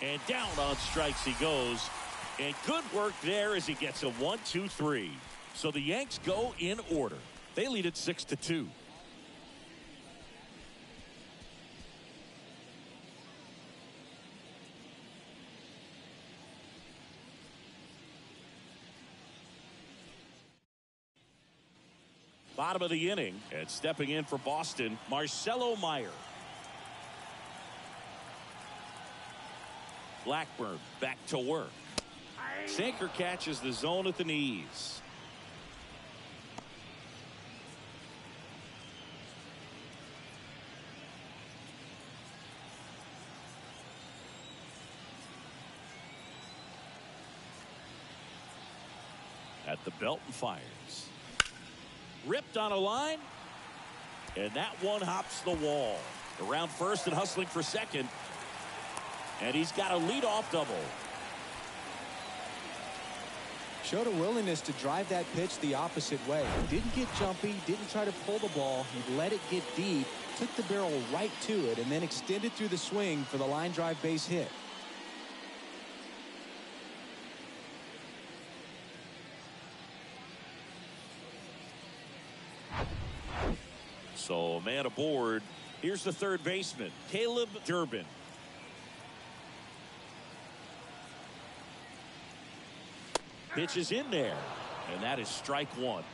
And down on strikes he goes. And good work there as he gets a 1-2-3. So the Yanks go in order. They lead it 6-2. Bottom of the inning, and stepping in for Boston, Marcelo Meyer. Blackburn back to work. Sinker catches the zone at the knees. At the belt and fires. Ripped on a line. And that one hops the wall. Around first and hustling for second. And he's got a leadoff double. Showed a willingness to drive that pitch the opposite way. Didn't get jumpy, didn't try to pull the ball. He let it get deep, took the barrel right to it, and then extended through the swing for the line drive base hit. So man aboard. Here's the third baseman, Caleb Durbin. Pitch is in there, and that is strike one.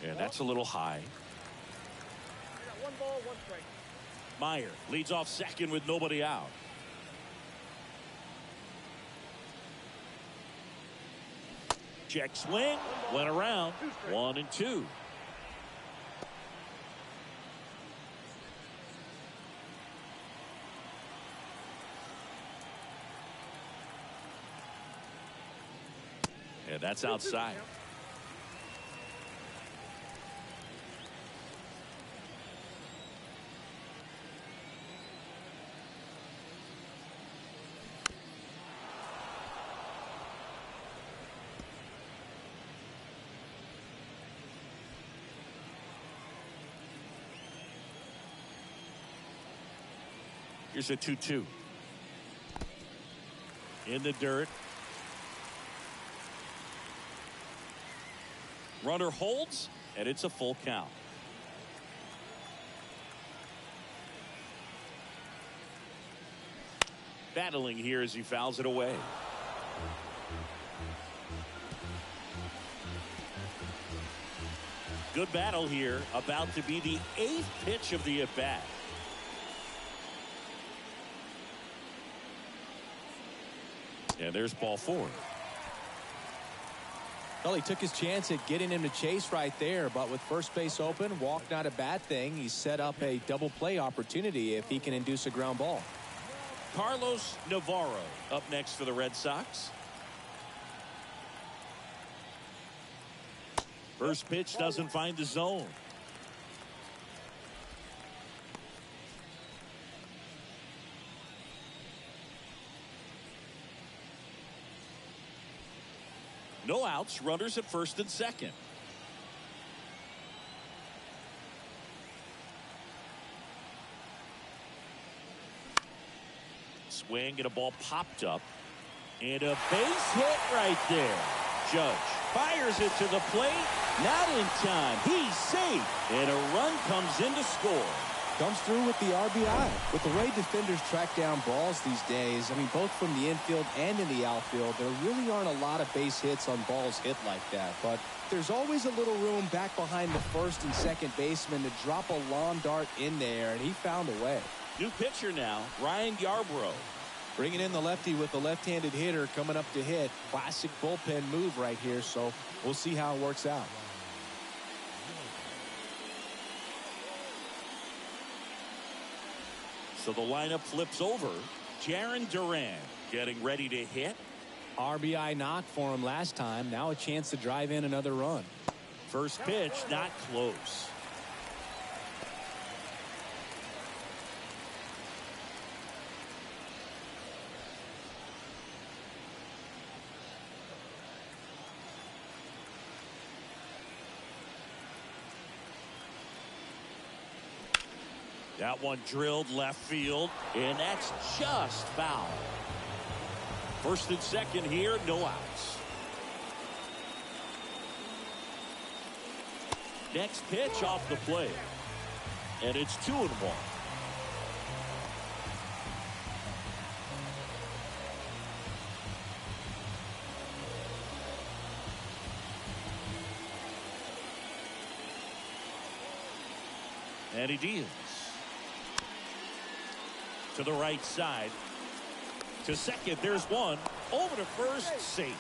And that's a little high. 1 ball, 1 strike. Meyer leads off second with nobody out. Check swing, went around, 1-2. Yeah, that's outside. Here's a 2-2. In the dirt. Runner holds, and it's a full count. Battling here as he fouls it away. Good battle here. About to be the 8th pitch of the at-bat. And there's ball 4. Well, he took his chance at getting him to chase right there, but with first base open, walk not a bad thing. He set up a double play opportunity if he can induce a ground ball. Carlos Navarro up next for the Red Sox. First pitch doesn't find the zone. No outs, runners at first and second. Swing and a ball popped up. And a base hit right there. Judge fires it to the plate. Not in time. He's safe. And a run comes in to score. Comes through with the RBI. With the way defenders track down balls these days, I mean, both from the infield and in the outfield, there really aren't a lot of base hits on balls hit like that. But there's always a little room back behind the first and second baseman to drop a lawn dart in there, and he found a way. New pitcher now, Ryan Yarbrough. Bringing in the lefty with the left-handed hitter coming up to hit. Classic bullpen move right here, so we'll see how it works out. So the lineup flips over. Jarren Duran getting ready to hit. RBI knock for him last time. Now a chance to drive in another run. First pitch, not close. That one drilled left field, and that's just foul. First and second here, no outs. Next pitch off the plate, and it's 2-1. And he deals. To the right side. To second, there's one. Over to first, safe.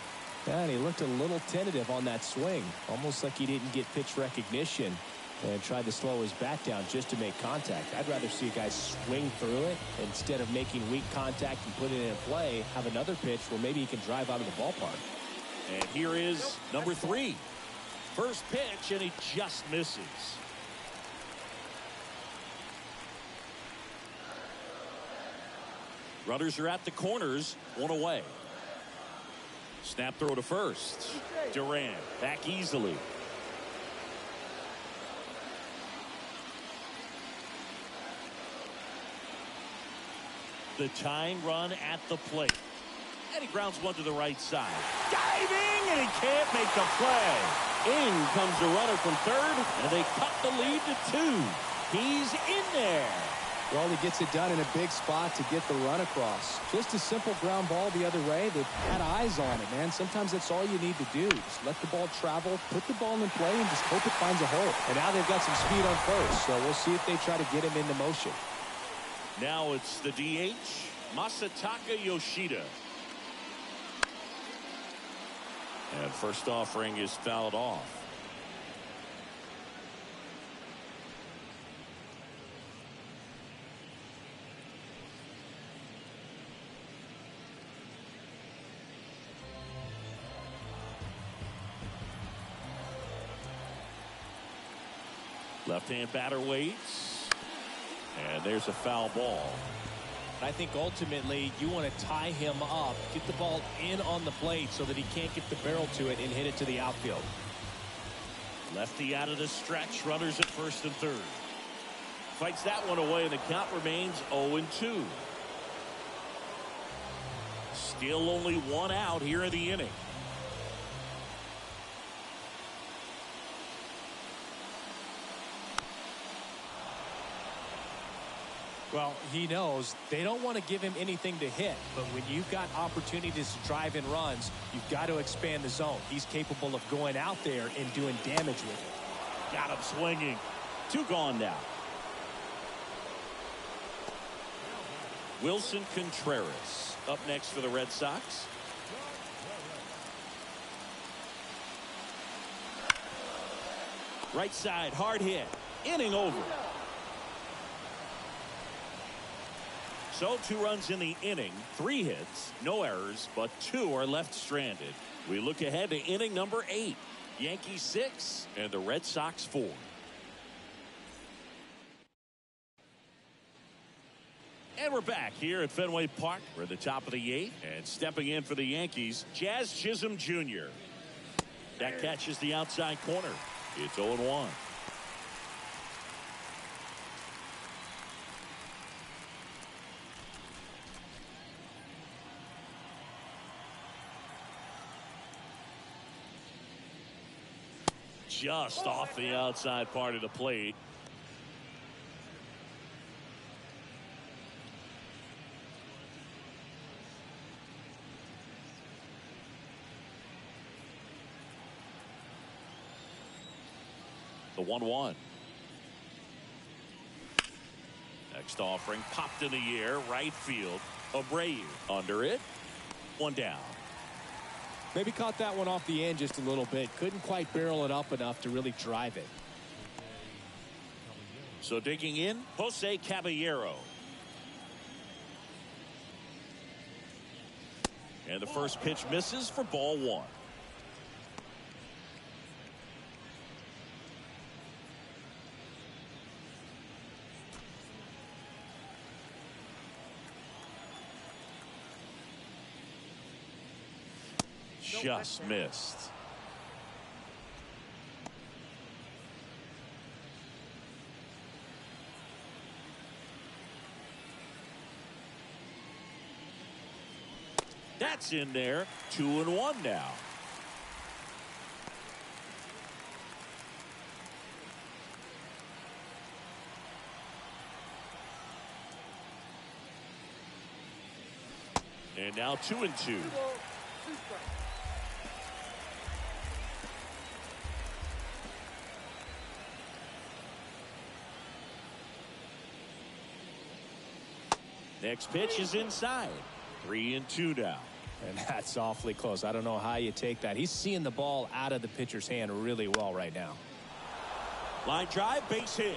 Yeah, and he looked a little tentative on that swing. Almost like he didn't get pitch recognition and tried to slow his bat down just to make contact. I'd rather see a guy swing through it instead of making weak contact and putting it in play. Have another pitch where maybe he can drive out of the ballpark. And here is number 3. First pitch, and he just misses. Runners are at the corners, one away. Snap throw to first. Duran back easily. The tying run at the plate. And he grounds one to the right side. Diving, and he can't make the play. In comes the runner from third, and they cut the lead to 2. He's in there. Well, he gets it done in a big spot to get the run across. Just a simple ground ball the other way. They've had eyes on it, man. Sometimes that's all you need to do. Just let the ball travel, put the ball in play, and just hope it finds a hole. And now they've got some speed on first, so we'll see if they try to get him into motion. Now it's the DH, Masataka Yoshida. And first offering is fouled off. Left-hand batter waits. And there's a foul ball. I think ultimately you want to tie him up, get the ball in on the plate so that he can't get the barrel to it and hit it to the outfield. Lefty out of the stretch. Runners at first and third. Fights that one away, and the count remains 0-2. Still only one out here in the inning. Well, he knows they don't want to give him anything to hit, but when you've got opportunities to drive in runs, you've got to expand the zone. He's capable of going out there and doing damage with it. Got him swinging. 2 gone now. Wilson Contreras up next for the Red Sox. Right side, hard hit. Inning over. So 2 runs in the inning, 3 hits, no errors, but 2 are left stranded. We look ahead to inning number 8. Yankees 6 and the Red Sox 4. And we're back here at Fenway Park. We're at the top of the 8th, and stepping in for the Yankees, Jazz Chisholm Jr. That catches the outside corner. It's 0-1. Just off the outside part of the plate. The 1-1. Next offering popped in the air, right field. Abreu under it. 1 down. Maybe caught that one off the end just a little bit. Couldn't quite barrel it up enough to really drive it. So digging in, Jose Caballero. And the first pitch misses for ball 1. Just missed. That's in there. 2-1 now. And now 2-2. Next pitch is inside. 3-2 now. And that's awfully close. I don't know how you take that. He's seeing the ball out of the pitcher's hand really well right now. Line drive, base hit.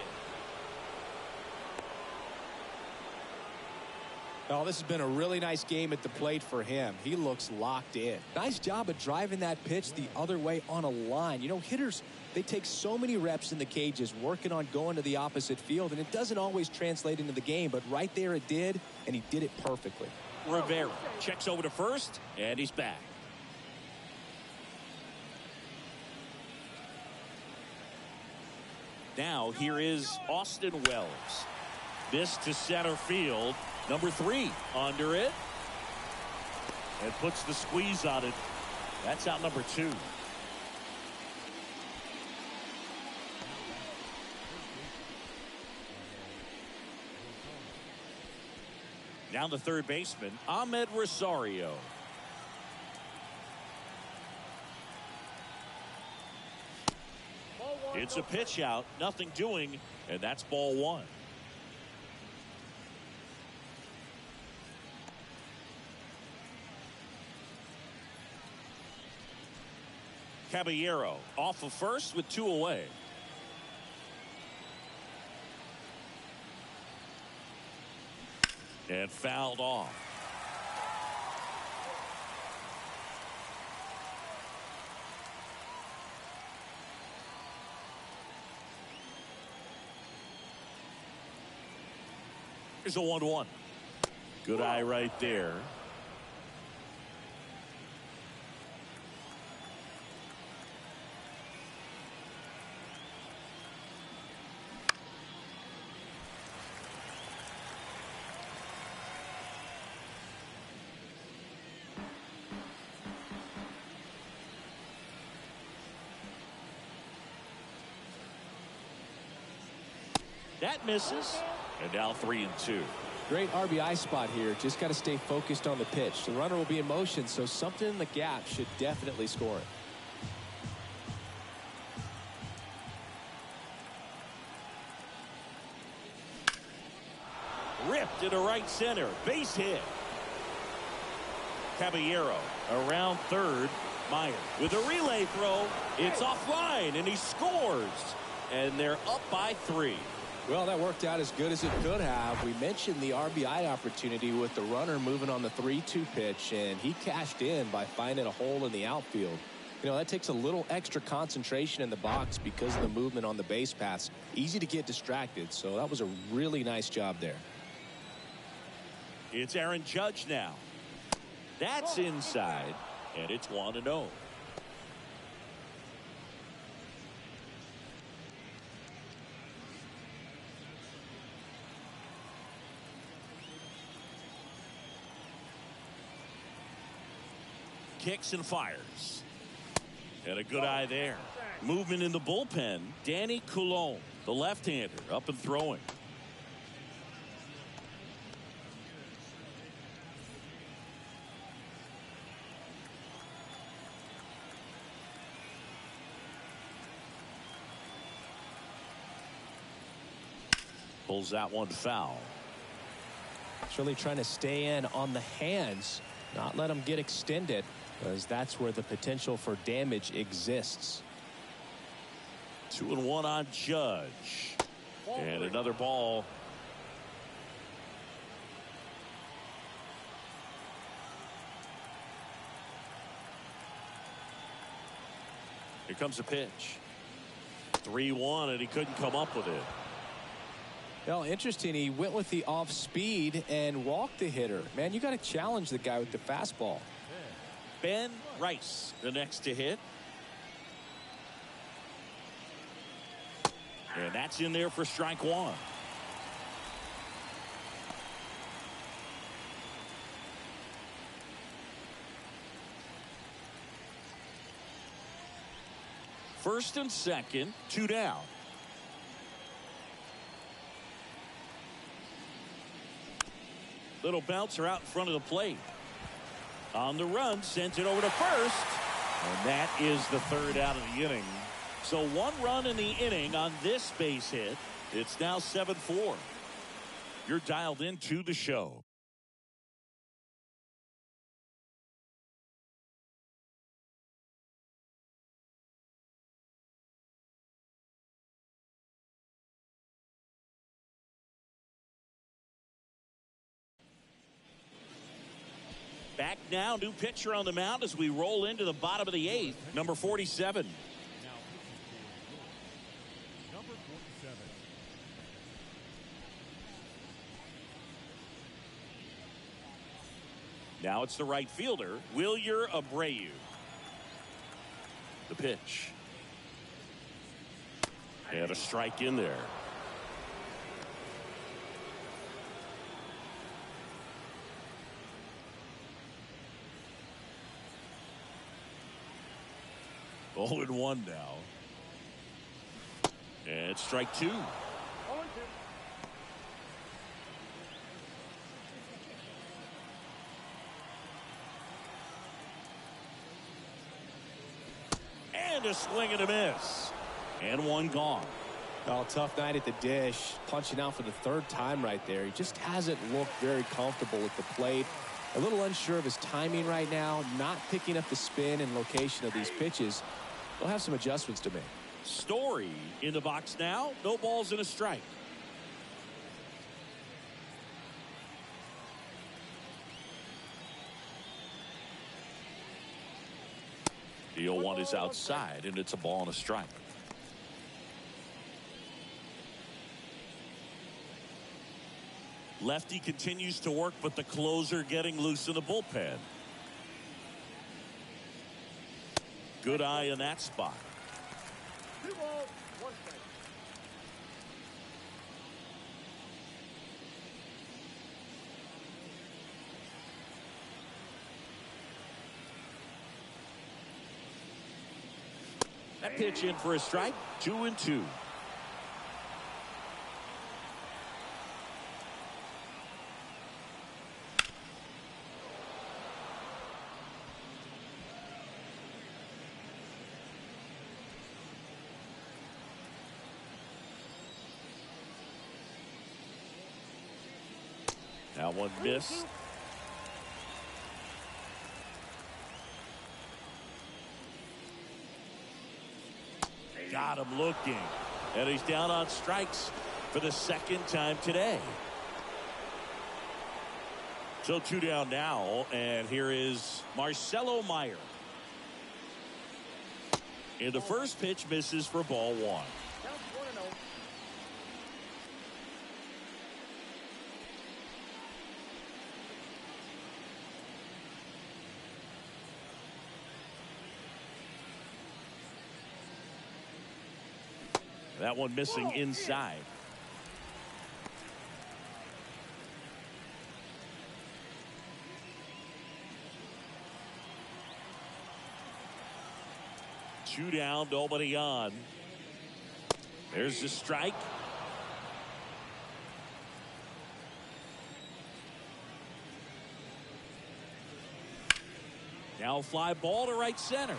Oh, this has been a really nice game at the plate for him. He looks locked in. Nice job of driving that pitch the other way on a line. You know, hitters, they take so many reps in the cages working on going to the opposite field, and it doesn't always translate into the game, but right there it did, and he did it perfectly. Rivera checks over to first, and he's back. Now here is Austin Wells. This to center field. Number 3 under it. And puts the squeeze on it. That's out number 2. Now the third baseman, Ahmed Rosario. It's a pitch out, nothing doing, and that's ball 1. Caballero off of first with 2 away. And fouled off. Here's a 1-1. Good eye right there. That misses. And now 3-2. Great RBI spot here. Just got to stay focused on the pitch. The runner will be in motion, so something in the gap should definitely score it. Ripped into right center. Base hit. Caballero around third. Meyer with a relay throw. It's offline, and he scores. And they're up by 3. Well, that worked out as good as it could have. We mentioned the RBI opportunity with the runner moving on the 3-2 pitch, and he cashed in by finding a hole in the outfield. You know, that takes a little extra concentration in the box because of the movement on the base paths. Easy to get distracted, so that was a really nice job there. It's Aaron Judge now. That's inside, and it's 1-0. Kicks and fires. And a good eye there. Movement in the bullpen. Danny Coulombe, the left-hander, up and throwing. Pulls that one foul. It's really trying to stay in on the hands, not let them get extended, because that's where the potential for damage exists. 2-1 on Judge. And another ball. Here comes a pitch. 3-1, and he couldn't come up with it. Well, interesting. He went with the off speed and walked the hitter. Man, you got to challenge the guy with the fastball. Ben Rice, the next to hit. And that's in there for strike 1. First and second, 2 down. Little bouncer out in front of the plate. On the run, sends it over to first. And that is the 3rd out of the inning. So 1 run in the inning on this base hit. It's now 7-4. You're dialed into the show. Back now, new pitcher on the mound as we roll into the bottom of the 8th, number 47. Number 47. Now it's the right fielder, Wilyer Abreu. The pitch. And a strike in there. Oh, and 1 now. And strike 2. 0-2. And a swing and a miss. And 1 gone. Oh, tough night at the dish. Punching out for the 3rd time right there. He just hasn't looked very comfortable at the plate. A little unsure of his timing right now. Not picking up the spin and location of these pitches. They'll have some adjustments to make. Story in the box now. No balls and a strike. The 0-1 is outside, and it's a ball and a strike. Lefty continues to work, but the closer getting loose in the bullpen. Good eye in that spot. 2 balls, 1 strike. That pitch in for a strike. 2-2. That one missed. Got him looking. And he's down on strikes for the 2nd time today. So 2 down now, and here is Marcelo Meyer. And the first pitch misses for ball 1. Count 1-0. That one missing inside. Two down, nobody on. There's the strike. Now fly ball to right center.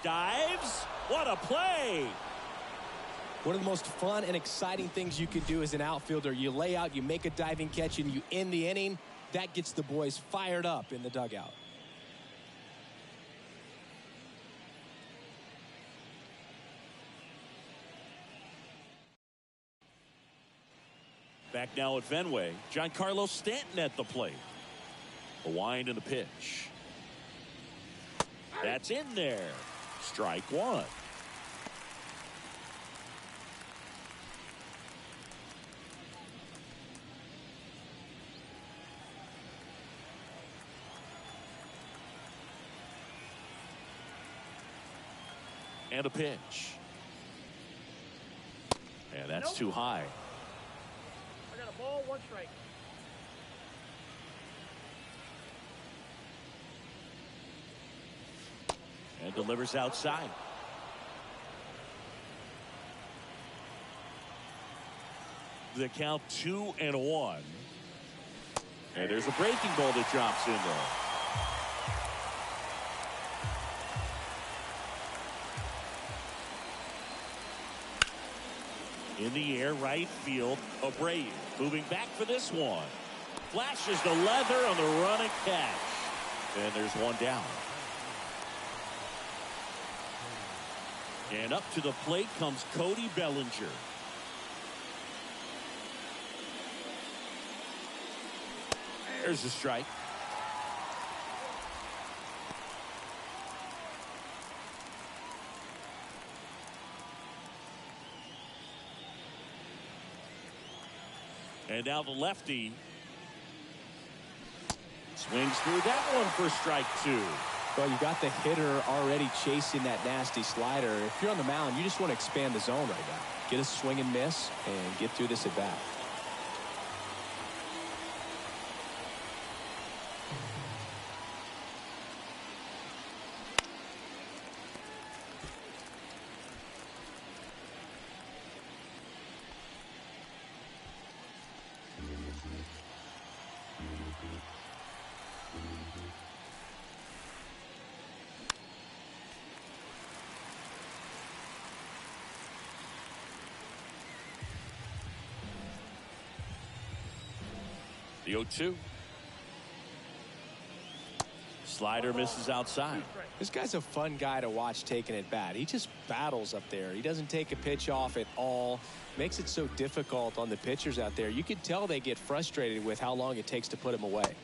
Dives. What a play. One of the most fun and exciting things you can do as an outfielder. You lay out, you make a diving catch, and you end the inning. That gets the boys fired up in the dugout. Back now at Fenway, Giancarlo Stanton at the plate. The wind and the pitch. That's in there. Strike 1. And a pitch. And that's too high. I got a ball, 1 strike. And delivers outside. The count 2-1. And there's a breaking ball that drops in there. In the air, right field, Abreu moving back for this one. Flashes the leather on the running catch. And there's 1 down. And up to the plate comes Cody Bellinger. There's a strike. And now the lefty swings through that one for strike 2. Well, you got the hitter already chasing that nasty slider. If you're on the mound, you just want to expand the zone right now. Get a swing and miss and get through this at bat. The 0-2. Slider misses outside. This guy's a fun guy to watch taking at bat. He just battles up there. He doesn't take a pitch off at all. Makes it so difficult on the pitchers out there. You can tell they get frustrated with how long it takes to put him away.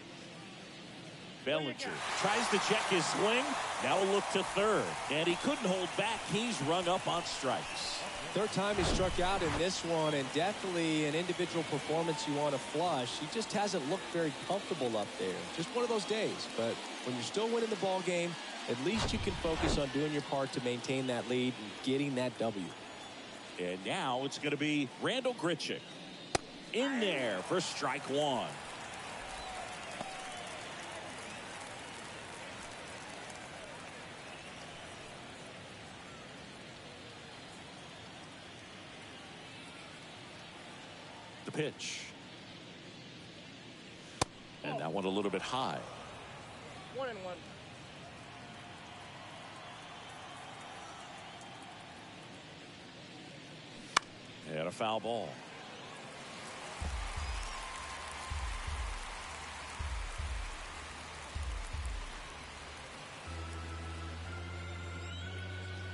Bellinger tries to check his swing. Now a look to third. And he couldn't hold back. He's rung up on strikes. Third time he struck out in this one, and definitely an individual performance you want to flush. He just hasn't looked very comfortable up there. Just one of those days. But when you're still winning the ball game, at least you can focus on doing your part to maintain that lead and getting that W. And now it's going to be Randall Grichuk in there for strike one. The pitch. And that one a little bit high. 1-1. And a foul ball.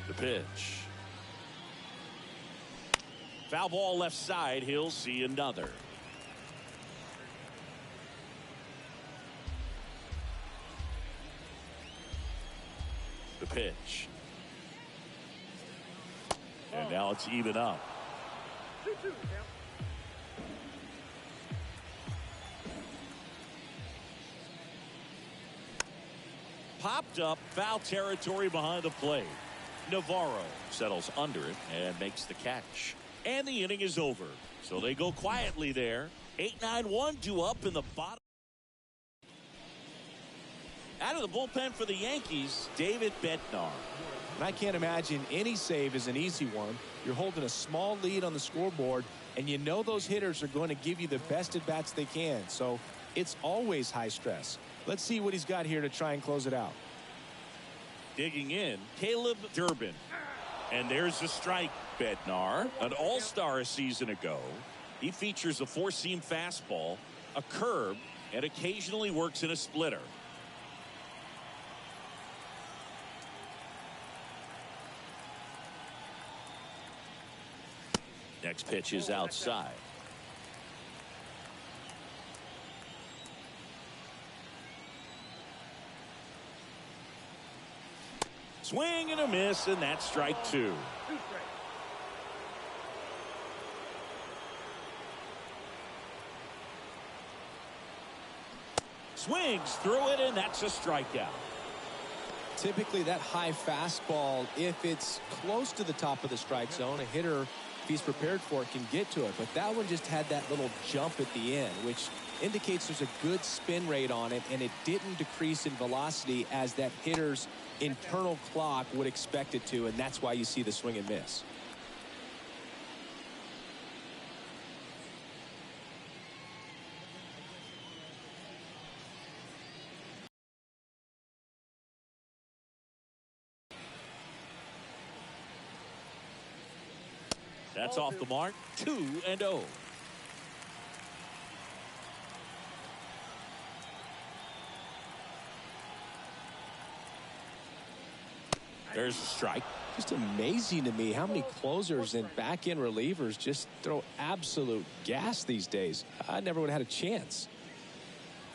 The pitch. Foul ball left side. He'll see another. The pitch. And now it's even up. 2-2, count. Popped up, foul territory behind the plate. Navarro settles under it and makes the catch. And the inning is over. So they go quietly there. 8-9-1 due up in the bottom. Out of the bullpen for the Yankees, David Bednar. And I can't imagine any save is an easy one. You're holding a small lead on the scoreboard, and you know those hitters are going to give you the best at-bats they can. So it's always high stress. Let's see what he's got here to try and close it out. Digging in, Caleb Durbin. And there's a strike. Bednar, an all-star a season ago. He features a four-seam fastball, a curve, and occasionally works in a splitter. Next pitch is outside. Swing and a miss, and that's strike two. 2 strikes. Swings through it, and that's a strikeout. Typically that high fastball, if it's close to the top of the strike zone, a hitter, if he's prepared for it, can get to it. But that one just had that little jump at the end, which indicates there's a good spin rate on it, and it didn't decrease in velocity as that hitter's internal clock would expect it to, and that's why you see the swing and miss. That's off the mark. 2-0. There's a strike. Just amazing to me how many closers and back-end relievers just throw absolute gas these days. I never would have had a chance.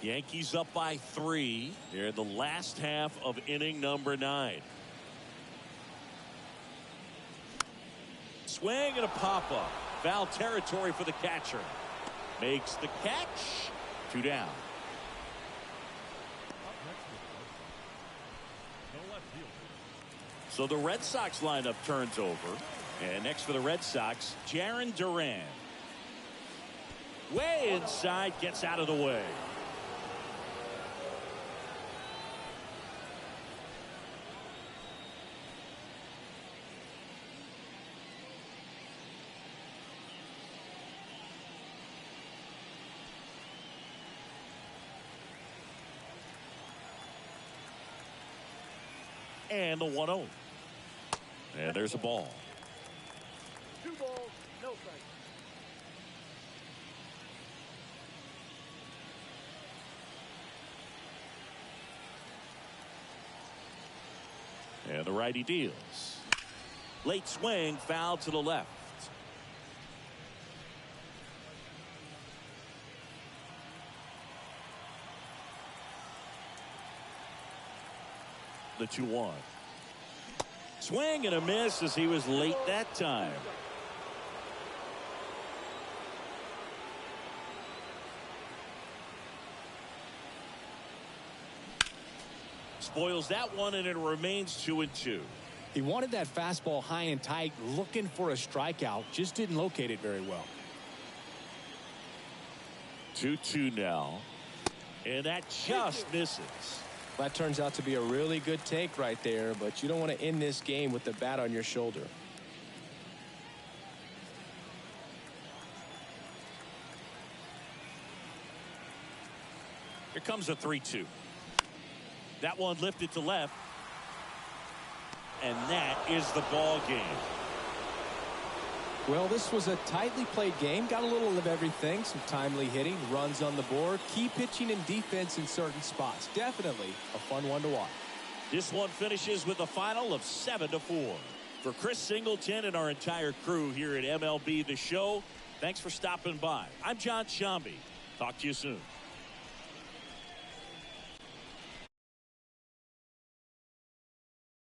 Yankees up by 3. They're in the last half of inning number 9. Swing and a pop-up. Foul territory for the catcher. Makes the catch. 2 down. So the Red Sox lineup turns over. And next for the Red Sox, Jarren Duran. Way inside, gets out of the way. And the 1-0. And there's a ball. 2 balls, no strikes. And the righty deals. Late swing, foul to the left. The 2-1. Swing and a miss as he was late that time. spoils that one, and it remains 2-2. He wanted that fastball high and tight, looking for a strikeout. Just didn't locate it very well. 2-2 now. And that just misses. That turns out to be a really good take right there, but you don't want to end this game with the bat on your shoulder. Here comes a 3-2. That one lifted to left. And that is the ball game. Well, this was a tightly played game. Got a little of everything. Some timely hitting, runs on the board, key pitching and defense in certain spots. Definitely a fun one to watch. This one finishes with a final of 7-4. For Chris Singleton and our entire crew here at MLB The Show, thanks for stopping by. I'm John Shambi. Talk to you soon.